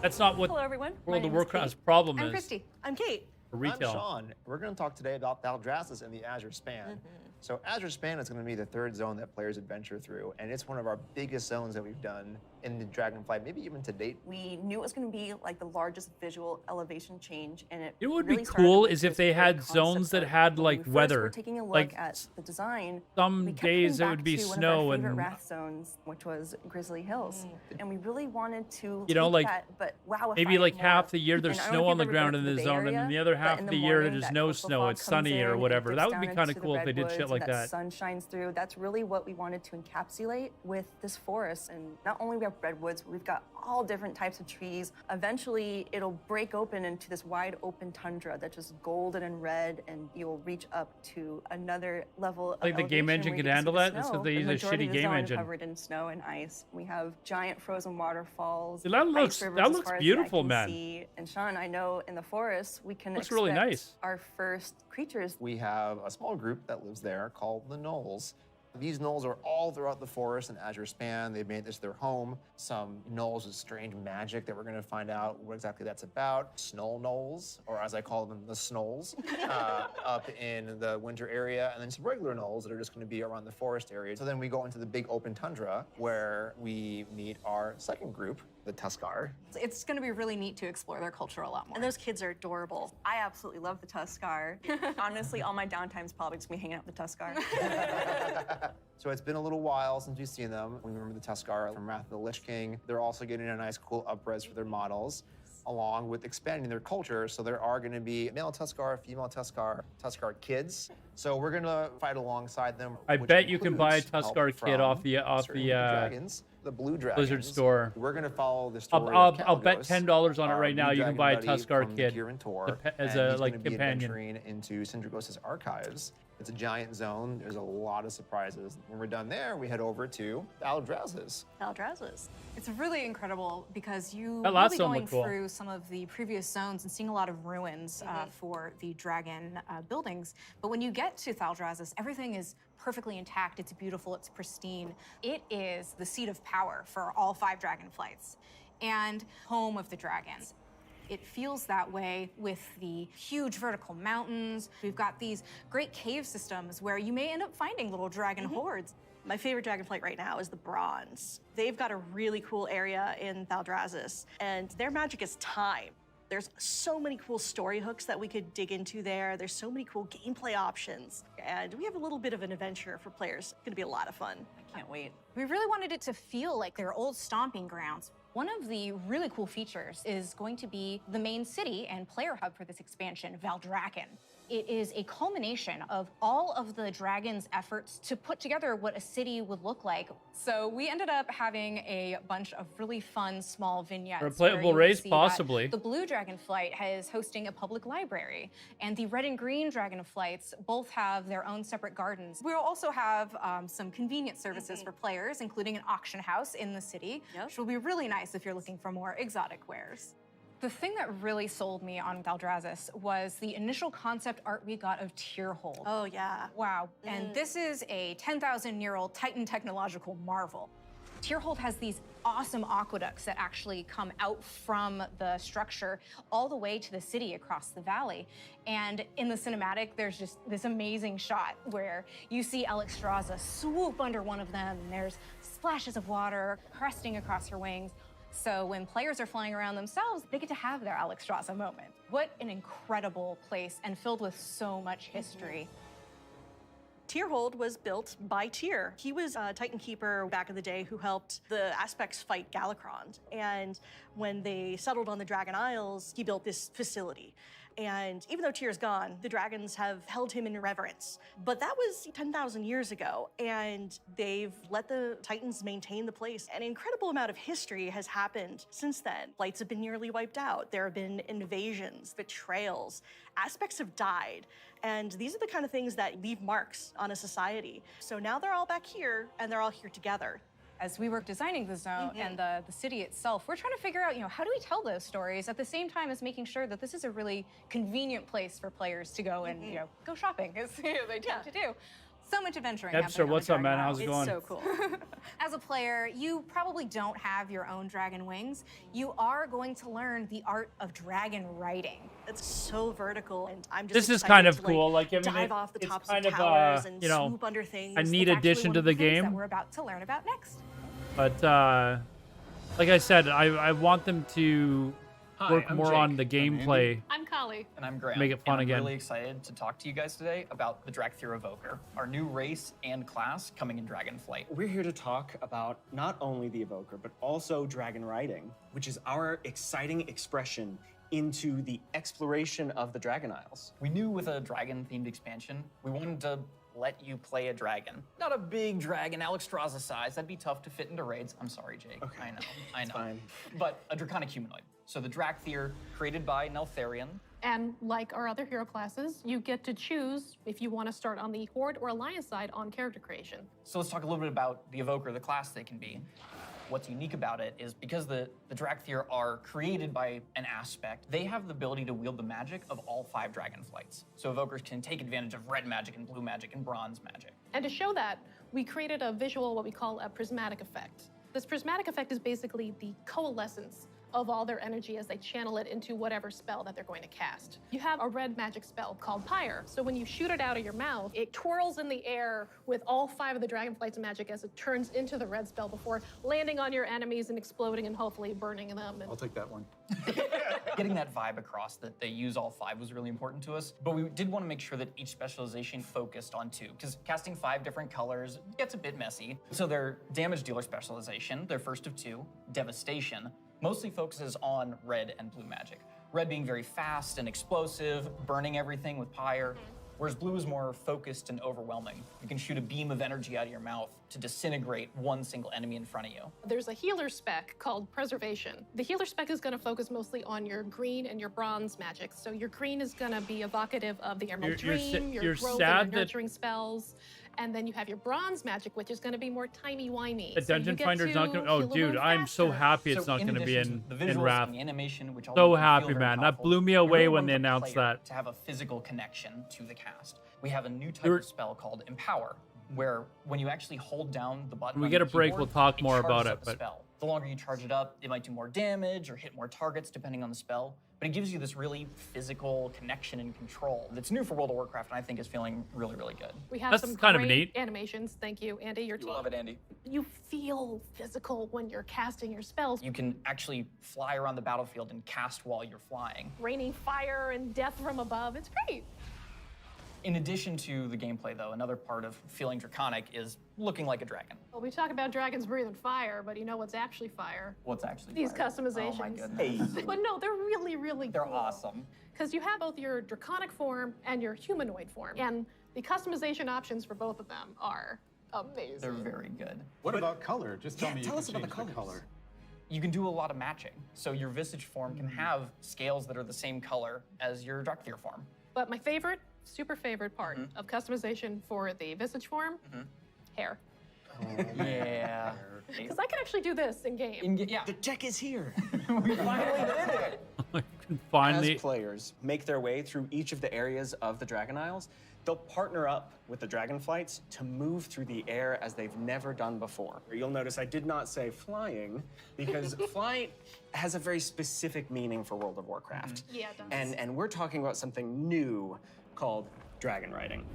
what Hello, everyone. My World of name is Warcraft's Kate. problem I'm is Christy. I'm Kate. for retail. I'm Sean. We're going to talk today about Valdrassus and the Azure Span. So Azure Span is going to be the third zone that players adventure through, and it's one of our biggest zones that we've done in the Dragonflight, maybe even to date. We knew it was going to be like the largest visual elevation change, and it It would really be started cool with is if this they great had concept zones that art. had When like we first weather, were taking a look like at the design. some we kept days coming it would back be to one snow of our favorite and Wrath zones, which was Grizzly Hills, and we really wanted to You know, take like, that, but wowify maybe it like more. half the year And there's I don't snow know if on the you've ever ground been in to the Bay zone, and Area, then the other but half in of the the year morning, there's that no coastal snow, fog it's comes sunny in or and it whatever. dips That would be down kind of into the cool if they did redwoods shit and like that. sun shines through. That's really what we wanted to encapsulate with this forest. And not only we have redwoods, but we've got all different types of trees. Eventually, it'll break open into this wide open tundra that's just golden and red, and you'll reach up to another level of Like the game elevation engine where could you can see handle the that instead snow. of they The use a majority shitty of the game zone engine. covered in snow and ice. We have giant frozen waterfalls. Dude, that ice looks- rivers that as looks far as the eye beautiful, can man. see. And Sean, I know in the forest we can Looks expect really nice. our first creatures. We have a small group that lives there called the Knolls. These Knolls are all throughout the forest and Azure Span. They've made this their home. Some Knolls with strange magic that we're going to find out what exactly that's about. Snow Knolls, or as I call them, the Snolls, up in the winter area. And then some regular Knolls that are just going to be around the forest area. So then we go into the big open tundra where we meet our second group, the Tuskar. It's going to be really neat to explore their culture a lot more. And those kids are adorable. I absolutely love the Tuskar. Honestly, all my downtime's probably just me hanging out with the Tuskar. So it's been a little while since we've seen them. We remember the Tuskar from Wrath of the Lich King. They're also getting a nice, cool up-res for their models, along with expanding their culture. So there are going to be male Tuskar, female Tuskar, Tuskar kids. So we're going to fight alongside them. I which bet you can buy a includes help Tuskar kit off from the dragons, the blue dragons. Blizzard store. We're going to follow the story I'll of bet Kalgos, $10 on it our right now. blue You can dragon buy a buddy Tuskar from the kit Kirin Tor, as and a he's like gonna be companion. adventuring into Sindragos' archives. It's a giant zone. There's a lot of surprises. When we're done there, we head over to Aldraz's. Aldraz's. It's really incredible because you That last really zone going looked cool. through some of the previous zones and seeing a lot of ruins for the dragon buildings. But when you get to Thaldrazis, everything is perfectly intact. It's beautiful. It's pristine. It is the seat of power for all 5 dragonflights and home of the dragons. It feels that way with the huge vertical mountains. We've got these great cave systems where you may end up finding little dragon hordes. My favorite dragonflight right now is the Bronze. They've got a really cool area in Thaldrazis, and their magic is time. There's so many cool story hooks that we could dig into there. There's so many cool gameplay options. And we have a little bit of an adventure for players. It's gonna be a lot of fun. I can't wait. We really wanted it to feel like their old stomping grounds. One of the really cool features is going to be the main city and player hub for this expansion, Valdrakken. It is a culmination of all of the dragon's efforts to put together what a city would look like. So we ended up having a bunch of really fun small vignettes. For a where playable you race, see that possibly. The blue dragonflight is hosting a public library, and the red and green dragonflights both have their own separate gardens. We'll also have some convenience services for players, including an auction house in the city, which will be really nice if you're looking for more exotic wares. The thing that really sold me on Thaldrazis was the initial concept art we got of Tierhold. Oh, yeah. Wow. And this is a 10,000-year-old Titan technological marvel. Tierhold has these awesome aqueducts that actually come out from the structure all the way to the city across the valley. And in the cinematic, there's just this amazing shot where you see Alexstrasza swoop under one of them, and there's splashes of water cresting across her wings. So when players are flying around themselves, they get to have their Alexstrasza moment. What an incredible place and filled with so much history. Tierhold was built by Tyr. He was a Titan Keeper back in the day who helped the Aspects fight Galakrond. And when they settled on the Dragon Isles, he built this facility. And even though Tyr's gone, the dragons have held him in reverence. But that was 10,000 years ago, and they've let the Titans maintain the place. An incredible amount of history has happened since then. Flights have been nearly wiped out. There have been invasions, betrayals. Aspects have died. And these are the kind of things that leave marks on a society. So now they're all back here, and they're all here together. As we were designing the zone and the city itself, we're trying to figure out, how do we tell those stories at the same time as making sure that this is a really convenient place for players to go and, go shopping, as they tend to do. So much adventuring happening Sir, on what's the up, man? Dragon How's it Isles. going? It's so cool. As a player, you probably don't have your own dragon wings. You are going to learn the art of dragon riding. It's so vertical, and I'm just This is excited kind of to, cool. Like, I mean, dive off the it's tops kind of of, towers and you know, swoop under things. a neat It's actually addition one to of the things game. that we're about to learn about next. But like I said, I want them to work I'm more Jake. on the I'm gameplay. I'm Kali. And I'm Graham. Make it fun and I'm again. really excited to talk to you guys today about the Drakthir Evoker, our new race and class coming in Dragonflight. We're here to talk about not only the Evoker, but also dragon riding, which is our exciting expression into the exploration of the Dragon Isles. We knew with a dragon-themed expansion, we wanted to let you play a dragon. Not a big dragon, Alexstrasza size. That'd be tough to fit into raids. I'm sorry, Jake. Okay. I know. Fine. But a draconic humanoid. So the Drakthir, created by Neltharion. And like our other hero classes, you get to choose if you want to start on the Horde or Alliance side on character creation. So let's talk a little bit about the Evoker, the class they can be. What's unique about it is because the Drakthir are created by an aspect, they have the ability to wield the magic of all 5 dragonflights. So Evokers can take advantage of red magic and blue magic and bronze magic. And to show that, we created a visual, what we call a prismatic effect. This prismatic effect is basically the coalescence of all their energy as they channel it into whatever spell that they're going to cast. You have a red magic spell called Pyre. So when you shoot it out of your mouth, it twirls in the air with all 5 of the Dragonflight's magic as it turns into the red spell before landing on your enemies and exploding and hopefully burning them. I'll take that one. Getting that vibe across that they use all 5 was really important to us, but we did want to make sure that each specialization focused on 2, because casting 5 different colors gets a bit messy. So their damage dealer specialization, their first of 2, Devastation, mostly focuses on red and blue magic. Red being very fast and explosive, burning everything with Pyre, whereas blue is more focused and overwhelming. You can shoot a beam of energy out of your mouth to disintegrate one single enemy in front of you. There's a healer spec called Preservation. The healer spec is going to focus mostly on your green and your bronze magic. So your green is going to be evocative of the Emerald Dream, your growth and your nurturing spells. And then you have your bronze magic, which is going to be more timey-wimey. The Dungeon Finder's not going to... Oh, dude, I'm so happy it's not going to be in Wrath. The animation, which So happy, man. That blew me away when they announced that. To have a physical connection to the cast. We have a new type of spell called Empower, where when you actually hold down the button When we on get the a break, keyboard, we'll talk it more charges about up it, the but- spell. The longer you charge it up, it might do more damage or hit more targets depending on the spell, but it gives you this really physical connection and control that's new for World of Warcraft, and I think is feeling really, really good. We have That's some kind of great neat. animations. Thank you, Andy. Your team. Love it, Andy. You feel physical when you're casting your spells. You can actually fly around the battlefield and cast while you're flying. Raining fire and death from above. It's great. In addition to the gameplay, though, another part of feeling draconic is looking like a dragon. Well, we talk about dragons breathing fire, but you know what's actually fire? What's actually These fire? customizations. Oh my goodness. But no, they're really, really They're cool. awesome. Because you have both your draconic form and your humanoid form. And the customization options for both of them are amazing. They're very good. What about color? Just tell me you tell can us about the change color. You can do a lot of matching. So your visage form can have scales that are the same color as your Drakthir form. But my favorite, super favorite part of customization for the visage form, hair. Yeah. Because I can actually do this in game. Yeah. The tech is here. We finally did it. Finally. As players make their way through each of the areas of the Dragon Isles, they'll partner up with the Dragonflights to move through the air as they've never done before. You'll notice I did not say flying, because flight has a very specific meaning for World of Warcraft. Yeah, it does. And we're talking about something new called dragon riding.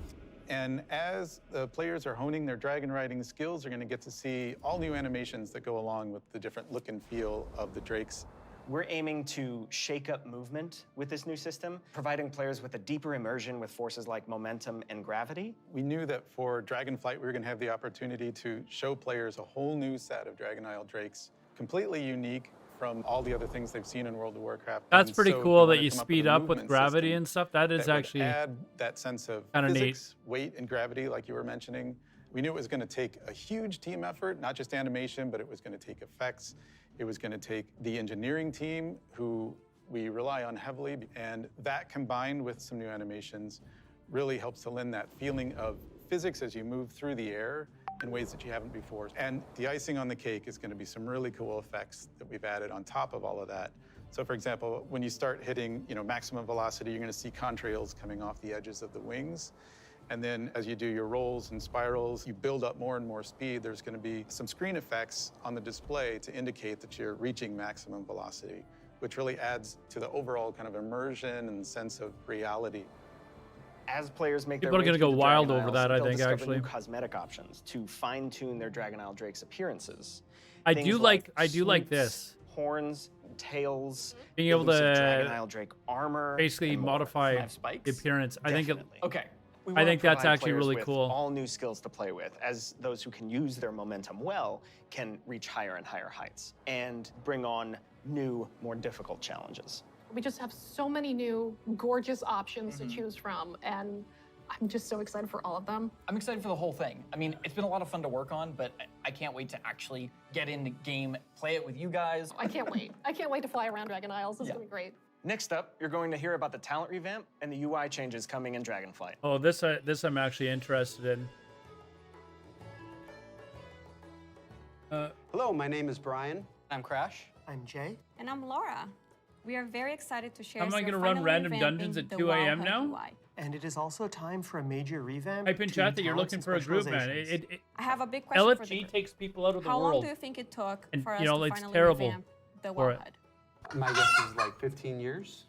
And as the players are honing their dragon riding skills, they're going to get to see all new animations that go along with the different look and feel of the drakes. We're aiming to shake up movement with this new system, providing players with a deeper immersion with forces like momentum and gravity. We knew that for Dragonflight, we were going to have the opportunity to show players a whole new set of Dragon Isle drakes, completely unique from all the other things they've seen in World of Warcraft. That's And pretty so we cool that wanted you to come speed a up with movement gravity system and stuff. That is would actually add that sense of kinda neat. physics, weight, and gravity, like you were mentioning. We knew it was going to take a huge team effort, not just animation, but it was going to take effects. It was going to take the engineering team, who we rely on heavily, and that combined with some new animations really helps to lend that feeling of physics as you move through the air in ways that you haven't before. And the icing on the cake is going to be some really cool effects that we've added on top of all of that. So for example, when you start hitting, maximum velocity, you're going to see contrails coming off the edges of the wings. And then as you do your rolls and spirals, you build up more and more speed. There's going to be some screen effects on the display to indicate that you're reaching maximum velocity, which really adds to the overall kind of immersion and sense of reality. As players make People their are way gonna through go the wild Dragon over Isles, that, I they'll think, discover actually. new cosmetic options to fine-tune their Dragon Isle Drake's appearances. I Things do like snoops, this. Horns, tails, Being able building some to Dragon Isle Drake armor, basically and more. modify Have spikes? the appearance. I think Okay. We I wanna think that's provide actually players really with cool. all new skills to play with, as those who can use their momentum well can reach higher and higher heights and bring on new, more difficult challenges. We just have so many new gorgeous options to choose from, and I'm just so excited for all of them. I'm excited for the whole thing. I mean, it's been a lot of fun to work on, but I can't wait to actually get in the game, play it with you guys. I can't wait. I can't wait to fly around Dragon Isles. This is gonna be great. Next up, you're going to hear about the talent revamp and the UI changes coming in Dragonflight. Oh, this I'm actually interested in. Hello, my name is Brian. I'm Crash. I'm Jay. And I'm Laura. We are very excited to share. Am I going to run random dungeons at 2 a.m. now? And it is also time for a major revamp. Type in to chat that you're talents looking and for a group, man. specializations. I have a big question for the LFG group. takes people out of the How world. long do you think it took And, for us you know, to it's finally terrible revamp the for WoW it. HUD? My guess is like 15 years.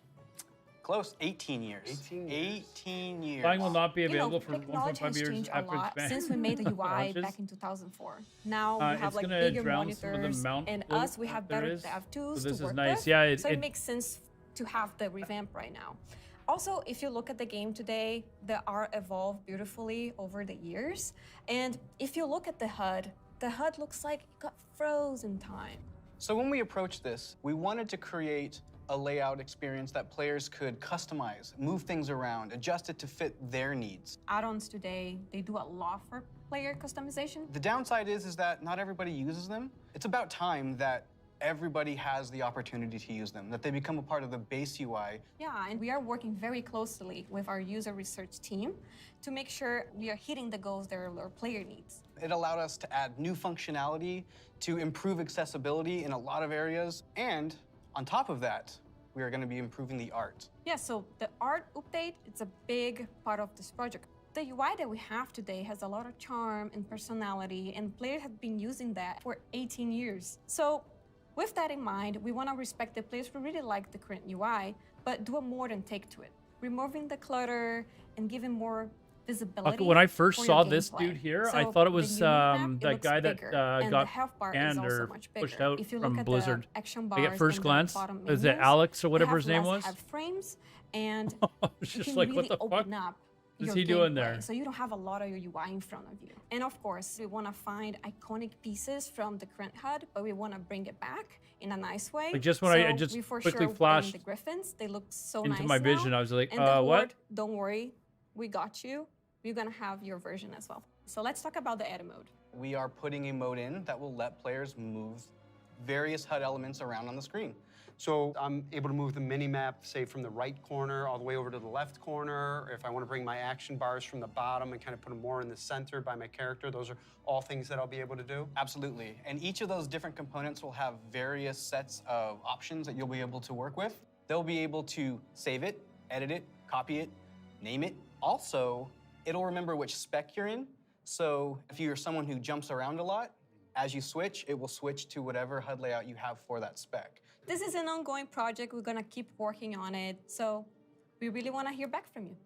Close. 18 years. 18 years. Flying will not be You know, available for technology 1.5 has years changed a after lot expansion. since we made the UI launches. back in 2004. Now we have It's like gonna bigger drown some of the monitors, mount and load us, we have that there better is. dev tools So this to is work nice. with. Yeah, so it makes sense to have the revamp right now. Also, if you look at the game today, the art evolved beautifully over the years. And if you look at the HUD looks like it got frozen time. So when we approached this, we wanted to create a layout experience that players could customize, move things around, adjust it to fit their needs. Add-ons today, they do a lot for player customization. The downside is that not everybody uses them. It's about time that everybody has the opportunity to use them, that they become a part of the base UI. Yeah, and we are working very closely with our user research team to make sure we are hitting the goals that our player needs. It allowed us to add new functionality, to improve accessibility in a lot of areas, and on top of that, we are going to be improving the art. Yeah, so the art update, it's a big part of this project. The UI that we have today has a lot of charm and personality, and players have been using that for 18 years. So with that in mind, we want to respect the players who really like the current UI, but do a more than take to it. Removing the clutter and giving more visibility. When I first for saw your this gameplay. dude here, So I thought it the was unit map, it that looks guy that bigger, and the got health bar is banned also or much bigger. pushed out If you look from at Blizzard. the action Like bars at first in the glance, bottom is it menus, Alex or they whatever have his name less was? head frames, and It's you just can like, really what the fuck open up is your he doing gameplay, there? so you don't have a lot of your UI in front of you. And of course, we want to find iconic pieces from the current HUD, but we want to bring it back in a nice way. Like, just when I So just we for quickly sure flashed the Griffins, they look so into nice my now. vision, I was like, and the what? Horde, don't worry, we got you. You're gonna have your version as well. So let's talk about the edit mode. We are putting a mode in that will let players move various HUD elements around on the screen. So I'm able to move the mini-map, say, from the right corner all the way over to the left corner. If I want to bring my action bars from the bottom and kind of put them more in the center by my character, those are all things that I'll be able to do? Absolutely. And each of those different components will have various sets of options that you'll be able to work with. They'll be able to save it, edit it, copy it, name it. Also, it'll remember which spec you're in. So if you're someone who jumps around a lot, as you switch, it will switch to whatever HUD layout you have for that spec. This is an ongoing project. We're gonna keep working on it. So we really wanna hear back from you.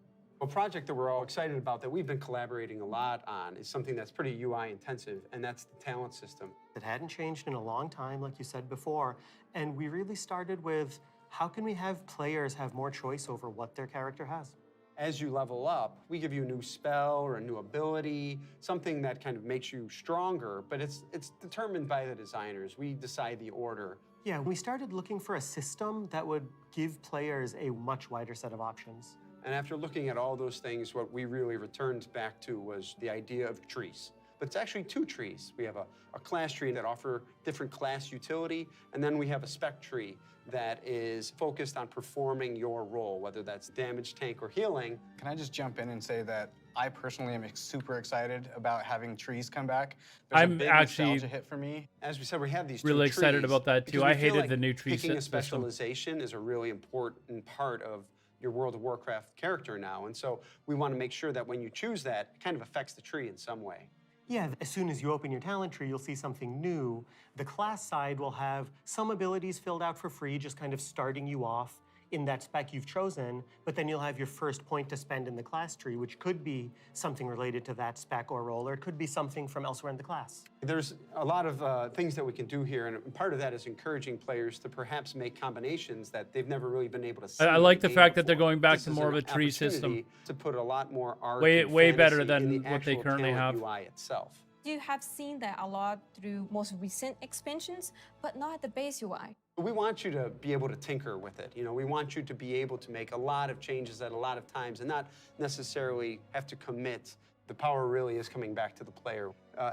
A project that we're all excited about that we've been collaborating a lot on is something that's pretty UI intensive, and that's the talent system. It hadn't changed in a long time, like you said before, and we really started with how can we have players have more choice over what their character has? As you level up, we give you a new spell or a new ability, something that kind of makes you stronger, but it's determined by the designers. We decide the order. Yeah, we started looking for a system that would give players a much wider set of options. And after looking at all those things, what we really returned back to was the idea of trees. But it's actually two trees. We have a class tree that offer different class utility, and then we have a spec tree that is focused on performing your role, whether that's damage, tank, or healing. Can I just jump in and say that I personally am super excited about having trees come back. There's I'm a big actually nostalgia hit for me. As we said, we have these really two excited trees about that too. because we I feel hated like the new tree picking a system. specialization is a really important part of your World of Warcraft character now. And so we want to make sure that when you choose that, it kind of affects the tree in some way. Yeah, as soon as you open your talent tree, you'll see something new. The class side will have some abilities filled out for free, just kind of starting you off in that spec you've chosen, but then you'll have your first point to spend in the class tree, which could be something related to that spec or role, or it could be something from elsewhere in the class. There's a lot of things that we can do here, and part of that is encouraging players to perhaps make combinations that they've never really been able to see. I like the in fact game that they're before. going back This to is more an of a tree system. opportunity to put a lot more art Way and better fantasy than in the what they actual currently talent have. UI itself. You have seen that a lot through most recent expansions, but not at the base UI. We want you to be able to tinker with it. You know, we want you to be able to make a lot of changes at a lot of times and not necessarily have to commit. The power really is coming back to the player.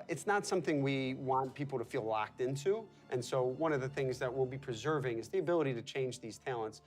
It's not something we want people to feel locked into, and so one of the things that we'll be preserving is the ability to change these talents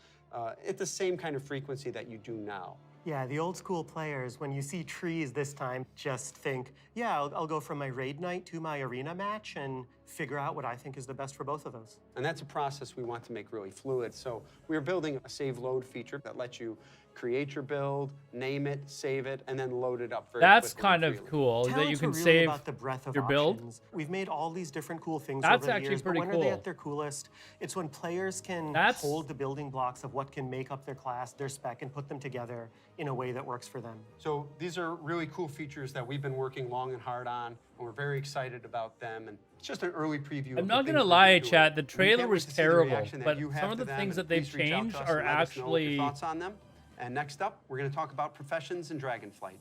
at the same kind of frequency that you do now. Yeah, the old school players, when you see trees this time, just think, yeah, I'll go from my raid night to my arena match, and figure out what I think is the best for both of those. And that's a process we want to make really fluid. So we're building a save load feature that lets you create your build, name it, save it, and then load it up very That's quickly kind and of freely. cool that you Talents can are really save about the breadth of your build. options. We've made all these different cool things That's over the actually years, pretty but when are they cool. at their coolest? It's when players can That's- hold the building blocks of what can make up their class, their spec, and put them together in a way that works for them. So these are really cool features that we've been working long and hard on, and we're very excited about them. And it's just an early preview. I'm of not the gonna things we've lie, been doing. chat. The We trailer can't wait was to see the terrible, reaction that but you have some of to the them, things and that they've please reach out to changed us are and let us know your actually. thoughts on them. And next up, we're going to talk about professions in Dragonflight.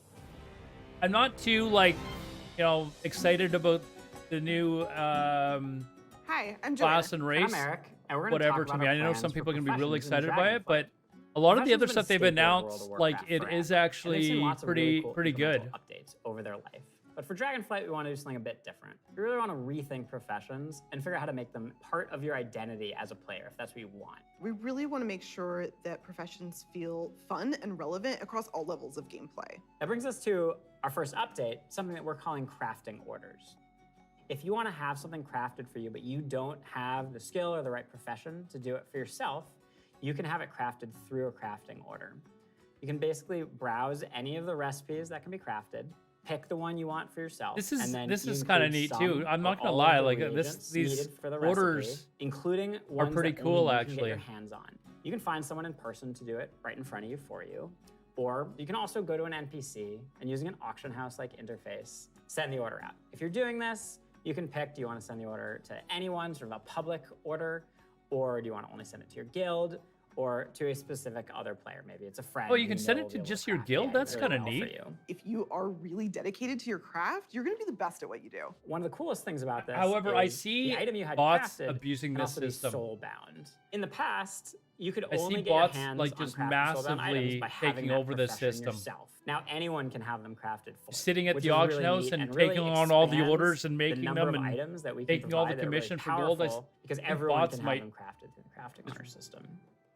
I'm not too excited about the new Hi, I'm Joanna. class and race. I'm Eric, and we're gonna whatever talk to about me. our I know plans some for people are gonna be really professions in excited by it, but Dragonflight. a lot of the Professions other have stuff been they've a staple of World announced, of like Warcraft it forever, is and they've actually seen lots of really cool pretty good. incremental updates over their life. But for Dragonflight, we want to do something a bit different. We really want to rethink professions and figure out how to make them part of your identity as a player, if that's what you want. We really want to make sure that professions feel fun and relevant across all levels of gameplay. That brings us to our first update, something that we're calling crafting orders. If you want to have something crafted for you, but you don't have the skill or the right profession to do it for yourself, you can have it crafted through a crafting order. You can basically browse any of the recipes that can be crafted, pick the one you want for yourself. This is and then this you is kind of include neat too. some I'm not or gonna all lie, of the like reagents these needed for the orders recipe, including are ones pretty that cool only you actually. can get your hands on. You can find someone in person to do it right in front of you for you, or you can also go to an NPC and using an auction house-like interface, send the order out. If you're doing this, you can pick, do you want to send the order to anyone, sort of a public order, or do you want to only send it to your guild, or to a specific other player? Maybe it's a friend. Oh, you can send it to just your guild? That's kind of neat. If you are really dedicated to your craft, you're going to be the best at what you do. One of the coolest things about this However, I is see the item you had bots crafted abusing can this also be system. soul-bound. In the past, you could I see only get bots, your hands like, on just crafted soul-bound items massively by having taking that over this profession system. yourself. Now anyone can have them crafted for you, Sitting at which the is auction really house neat and really taking on all the expands orders and the making number them of and items that we can taking all the provide that are really commission for gold. powerful, because think everyone bots can might have them crafted through the crafting order system.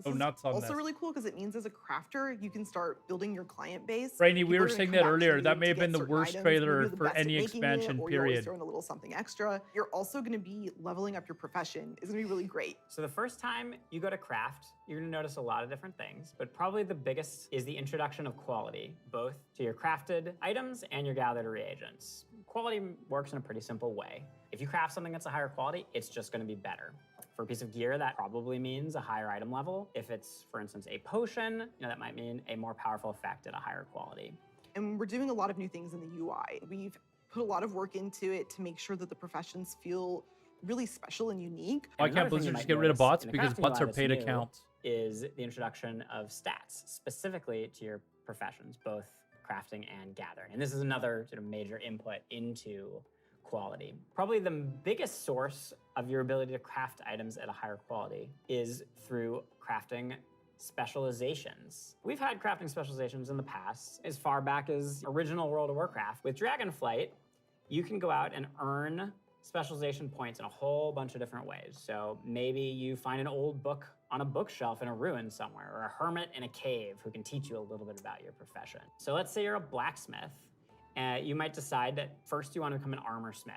Go nuts on Also this. really cool because it means as a crafter, you can start building your client base. Rainey, we People were are gonna saying come that back to earlier. you That to may have get been the certain worst items. trailer Maybe you're the for best at any making it, expansion, or you're always period. throwing a little something extra. You're also going to be leveling up your profession. It's going to be really great. So the first time you go to craft, you're gonna notice a lot of different things, but probably the biggest is the introduction of quality, both to your crafted items and your gathered reagents. Quality works in a pretty simple way. If you craft something that's a higher quality, it's just gonna be better. For a piece of gear, that probably means a higher item level. If it's, for instance, a potion, that might mean a more powerful effect at a higher quality. And we're doing a lot of new things in the UI. We've put a lot of work into it to make sure that the professions feel really special and unique. Why can't Blizzard just get rid of bots? Because bots are paid account. accounts. Is the introduction of stats specifically to your professions, both crafting and gathering. And this is another sort of major input into quality. Probably the biggest source of your ability to craft items at a higher quality is through crafting specializations. We've had crafting specializations in the past, as far back as original World of Warcraft. With Dragonflight, you can go out and earn specialization points in a whole bunch of different ways. So maybe you find an old book on a bookshelf in a ruin somewhere, or a hermit in a cave who can teach you a little bit about your profession. So let's say you're a blacksmith, and you might decide that first you want to become an armor smith.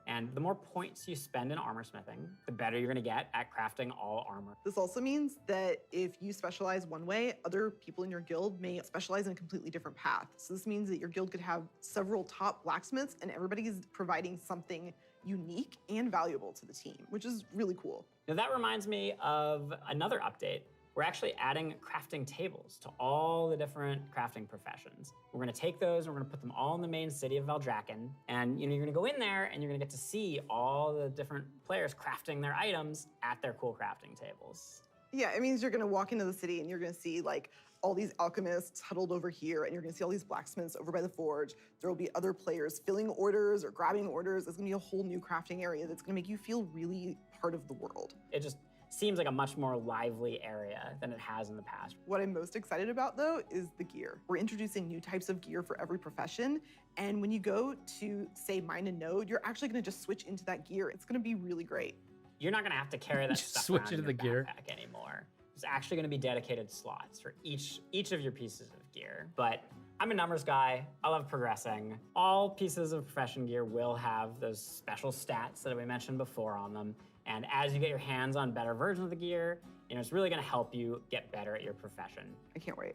And the more points you spend in armor smithing, the better you're gonna get at crafting all armor. This also means that if you specialize one way, other people in your guild may specialize in a completely different path. So this means that your guild could have several top blacksmiths and everybody's providing something unique and valuable to the team, which is really cool. Now that reminds me of another update. We're actually adding crafting tables to all the different crafting professions. We're gonna take those and we're gonna put them all in the main city of Valdrakken. And you're gonna go in there and you're gonna get to see all the different players crafting their items at their cool crafting tables. Yeah, it means you're gonna walk into the city and you're gonna see like all these alchemists huddled over here, and you're gonna see all these blacksmiths over by the forge. There will be other players filling orders or grabbing orders. It's gonna be a whole new crafting area that's gonna make you feel really part of the world. It just seems like a much more lively area than it has in the past. What I'm most excited about though is the gear. We're introducing new types of gear for every profession. And when you go to say mine a node, you're actually gonna just switch into that gear. It's gonna be really great. You're not gonna have to carry that Just stuff switch around into in your the gear. backpack anymore. There's actually gonna be dedicated slots for each of your pieces of gear. But I'm a numbers guy. I love progressing. All pieces of profession gear will have those special stats that we mentioned before on them. And as you get your hands on better versions of the gear, it's really going to help you get better at your profession. I can't wait.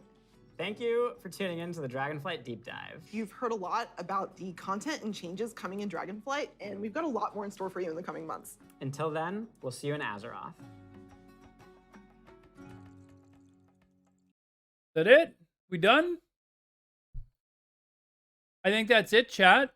Thank you for tuning in to the Dragonflight Deep Dive. You've heard a lot about the content and changes coming in Dragonflight, and we've got a lot more in store for you in the coming months. Until then, we'll see you in Azeroth. That it? We done? I think that's it, chat.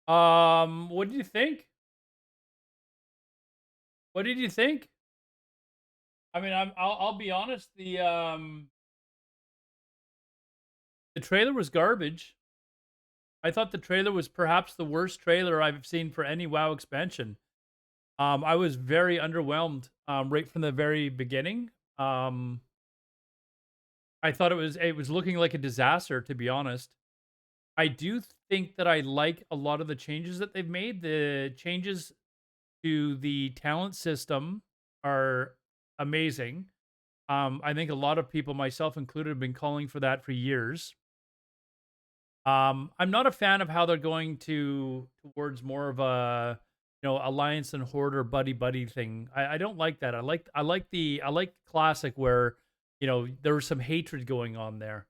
What did you think? What did you think? I mean, I'll be honest. The trailer was garbage. I thought the trailer was perhaps the worst trailer I've seen for any WoW expansion. I was very underwhelmed right from the very beginning. I thought it was looking like a disaster, to be honest. I do think that I like a lot of the changes that they've made. The changes to the talent system are amazing. I think a lot of people, myself included, have been calling for that for years. I'm not a fan of how they're going towards more of a alliance and horde or buddy thing. I don't like that. I like classic where there was some hatred going on there.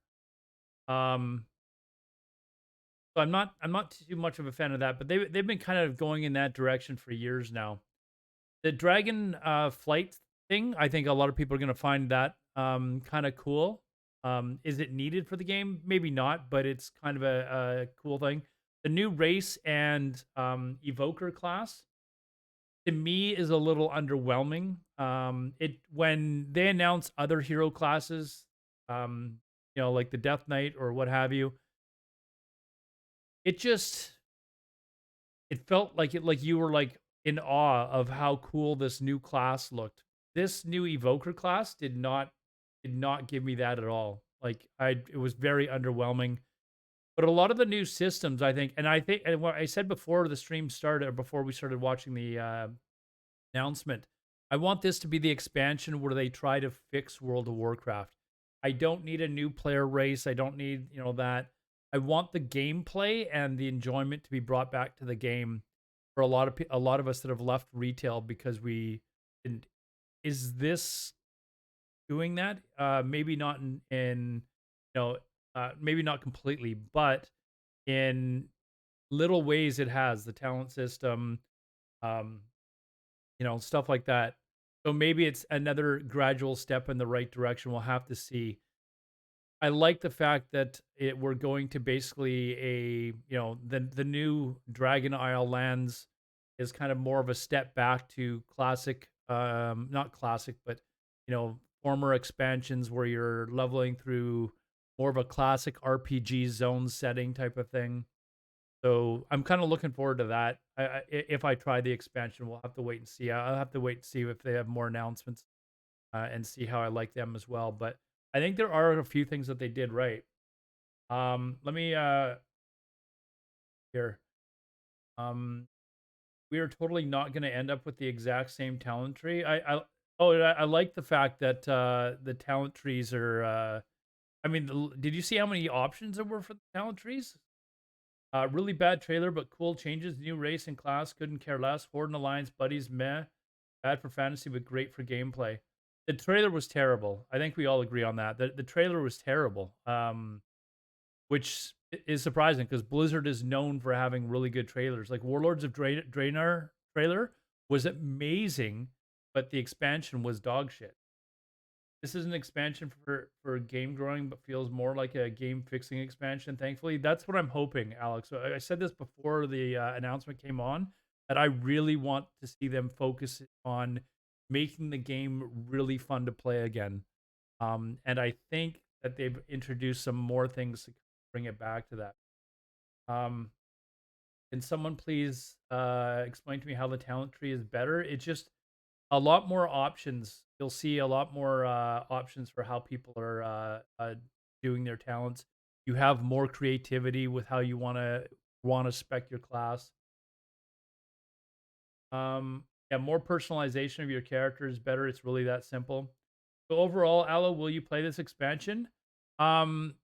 So I'm not too much of a fan of that, but they've been kind of going in that direction for years now. The dragon flight thing, I think a lot of people are going to find that kind of cool. Is it needed for the game? Maybe not, but it's kind of a cool thing. The new race and evoker class, to me, is a little underwhelming. When they announce other hero classes, like the Death Knight or what have you, it felt like you were like in awe of how cool this new class looked. This new evoker class did not give me that at all. Like it was very underwhelming. But a lot of the new systems, I think, and what I said before the stream started, or before we started watching the announcement, I want this to be the expansion where they try to fix World of Warcraft. I don't need a new player race. I don't need that. I want the gameplay and the enjoyment to be brought back to the game for a lot of us that have left retail because we didn't. Is this doing that? Maybe not in maybe not completely, but in little ways it has. The talent system, stuff like that. So maybe it's another gradual step in the right direction. We'll have to see. I like the fact that we're going to basically the new Dragon Isle lands is kind of more of a step back to classic, not classic, but former expansions where you're leveling through more of a classic RPG zone setting type of thing. So I'm kind of looking forward to that. If I try the expansion, we'll have to wait and see. I'll have to wait and see if they have more announcements and see how I like them as well. But I think there are a few things that they did right. Let me here. We are totally not going to end up with the exact same talent tree. I like the fact that the talent trees are. Did you see how many options there were for the talent trees? Really bad trailer, but cool changes. New race and class, couldn't care less. Horde and Alliance buddies, meh. Bad for fantasy, but great for gameplay. The trailer was terrible. I think we all agree on that. The trailer was terrible, which is surprising because Blizzard is known for having really good trailers. Like Warlords of Draenor trailer was amazing, but the expansion was dog shit. This is an expansion for game growing, but feels more like a game fixing expansion. Thankfully, that's what I'm hoping, Alex. I said this before the announcement came on, that I really want to see them focus on making the game really fun to play again. And I think that they've introduced some more things to bring it back to that. Can someone please explain to me how the talent tree is better? It's just a lot more options. You'll see a lot more options for how people are doing their talents. You have more creativity with how you want to spec your class. Yeah, more personalization of your character is better. It's really that simple. So overall, Aloe, will you play this expansion? Um,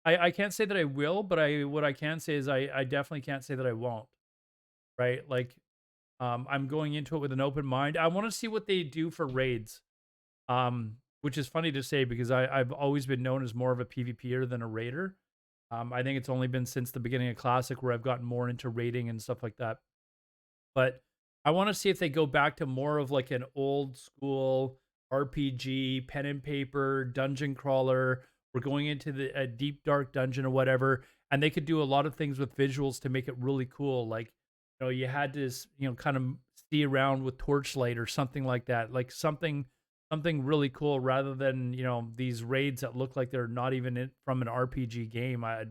I can't say that I will, but what I can say is I definitely can't say that I won't. Right? Like, I'm going into it with an open mind. I want to see what they do for raids. Which is funny to say because I've always been known as more of a PvPer than a raider. I think it's only been since the beginning of Classic where I've gotten more into raiding and stuff like that. But I want to see if they go back to more of like an old school RPG, pen and paper, dungeon crawler. We're going into a deep dark dungeon or whatever, and they could do a lot of things with visuals to make it really cool. Like, you had to, kind of see around with torchlight or something like that. Like something really cool rather than, these raids that look like they're not even from an RPG game. I'd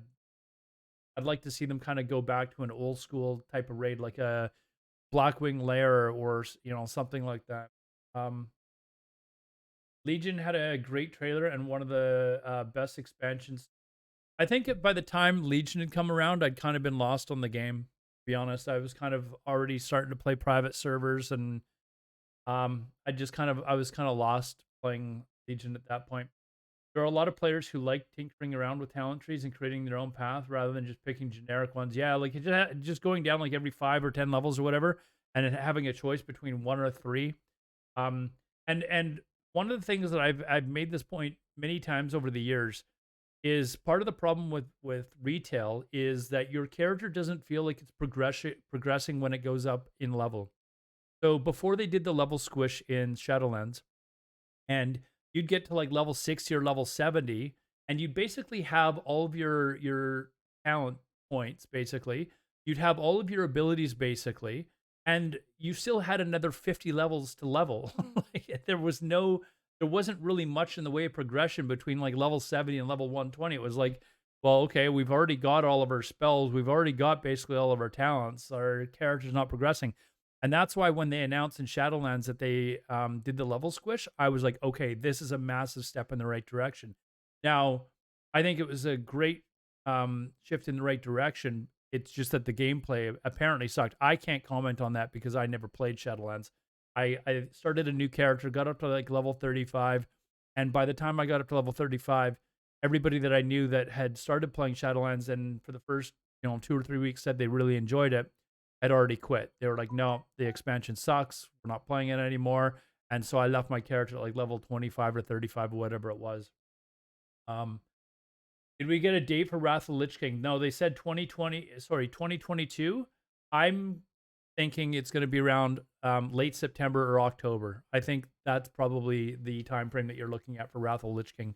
like to see them kind of go back to an old school type of raid, like a Blackwing Lair or something like that. Legion had a great trailer and one of the best expansions. I think by the time Legion had come around, I'd kind of been lost on the game. To be honest, I was kind of already starting to play private servers, and I was kind of lost playing Legion at that point. There are a lot of players who like tinkering around with talent trees and creating their own path rather than just picking generic ones. Yeah, like just going down like every 5 or 10 levels or whatever, and having a choice between 1 or 3. And one of the things that I've made this point many times over the years is part of the problem with retail is that your character doesn't feel like it's progressing when it goes up in level. So before they did the level squish in Shadowlands, and you'd get to like level 60 or level 70, and you'd basically have all of your talent points, basically. You'd have all of your abilities, basically, and you still had another 50 levels to level. Like, there wasn't really much in the way of progression between like level 70 and level 120. It was like, well, okay, we've already got all of our spells. We've already got basically all of our talents. Our character's not progressing. And that's why when they announced in Shadowlands that they did the level squish, I was like, okay, this is a massive step in the right direction. Now, I think it was a great shift in the right direction. It's just that the gameplay apparently sucked. I can't comment on that because I never played Shadowlands. I started a new character, got up to like level 35, and by the time I got up to level 35, everybody that I knew that had started playing Shadowlands and for the first 2 or 3 weeks said they really enjoyed it had already quit. They were like, no, the expansion sucks. We're not playing it anymore. And so I left my character at like level 25 or 35 or whatever it was. Did we get a date for Wrath of the Lich King? No, they said 2022. I'm thinking it's going to be around late September or October. I think that's probably the time frame that you're looking at for Wrath of the Lich King.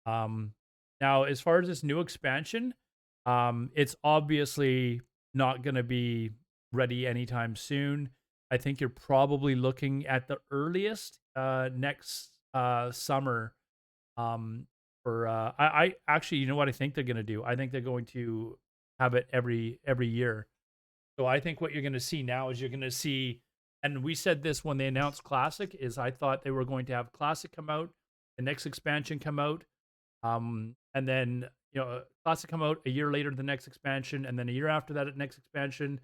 Now, as far as this new expansion, it's obviously not going to be ready anytime soon. I think you're probably looking at the earliest next summer. I actually, you know what I think they're going to do? I think they're going to have it every year. So I think what you're going to see now is you're going to see, and we said this when they announced Classic, is I thought they were going to have Classic come out, the next expansion come out, and then Classic come out a year later, the next expansion, and then a year after that, the next expansion,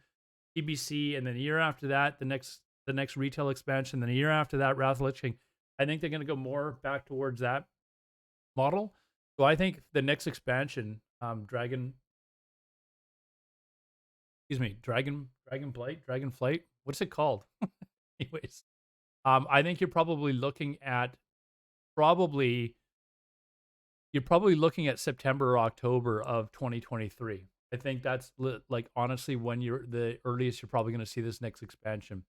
TBC, and then a year after that, the next retail expansion, then a year after that, Wrath of the Lich King. I think they're going to go more back towards that model. So I think the next expansion, Dragonflight, what's it called? Anyways, I think you're probably looking at September or October of 2023. I think that's like honestly when you're the earliest you're probably going to see this next expansion.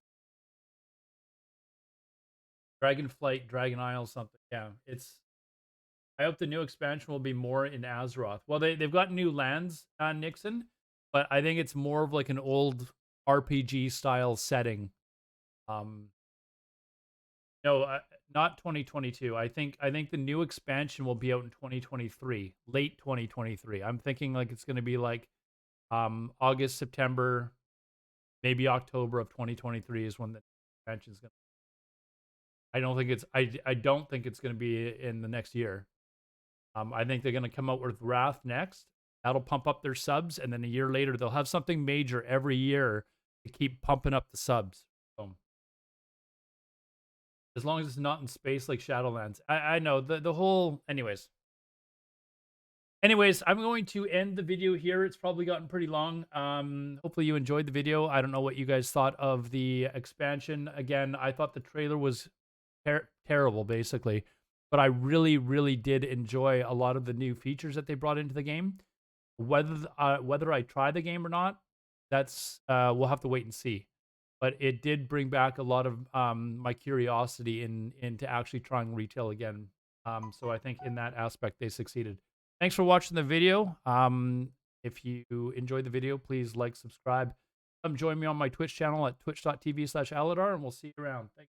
Dragonflight, Dragon Isle, something. Yeah, I hope the new expansion will be more in Azeroth. Well, they've got new lands, Nixon, but I think it's more of like an old RPG style setting. No, not 2022. I think the new expansion will be out in 2023, late 2023. I'm thinking like it's going to be like August, September, maybe October of 2023 is when the expansion is going to. I don't think it's going to be in the next year. I think they're going to come out with Wrath next. That'll pump up their subs, and then a year later they'll have something major every year to keep pumping up the subs. So, as long as it's not in space like Shadowlands. I know the whole. Anyways, I'm going to end the video here. It's probably gotten pretty long. Hopefully you enjoyed the video. I don't know what you guys thought of the expansion. Again, I thought the trailer was terrible, basically. But I really, really did enjoy a lot of the new features that they brought into the game. Whether I try the game or not, that's we'll have to wait and see. But it did bring back a lot of my curiosity into actually trying retail again. So I think in that aspect they succeeded. Thanks for watching the video. If you enjoyed the video, please like, subscribe. Come join me on my Twitch channel at twitch.tv/Alodar, and we'll see you around. Thanks.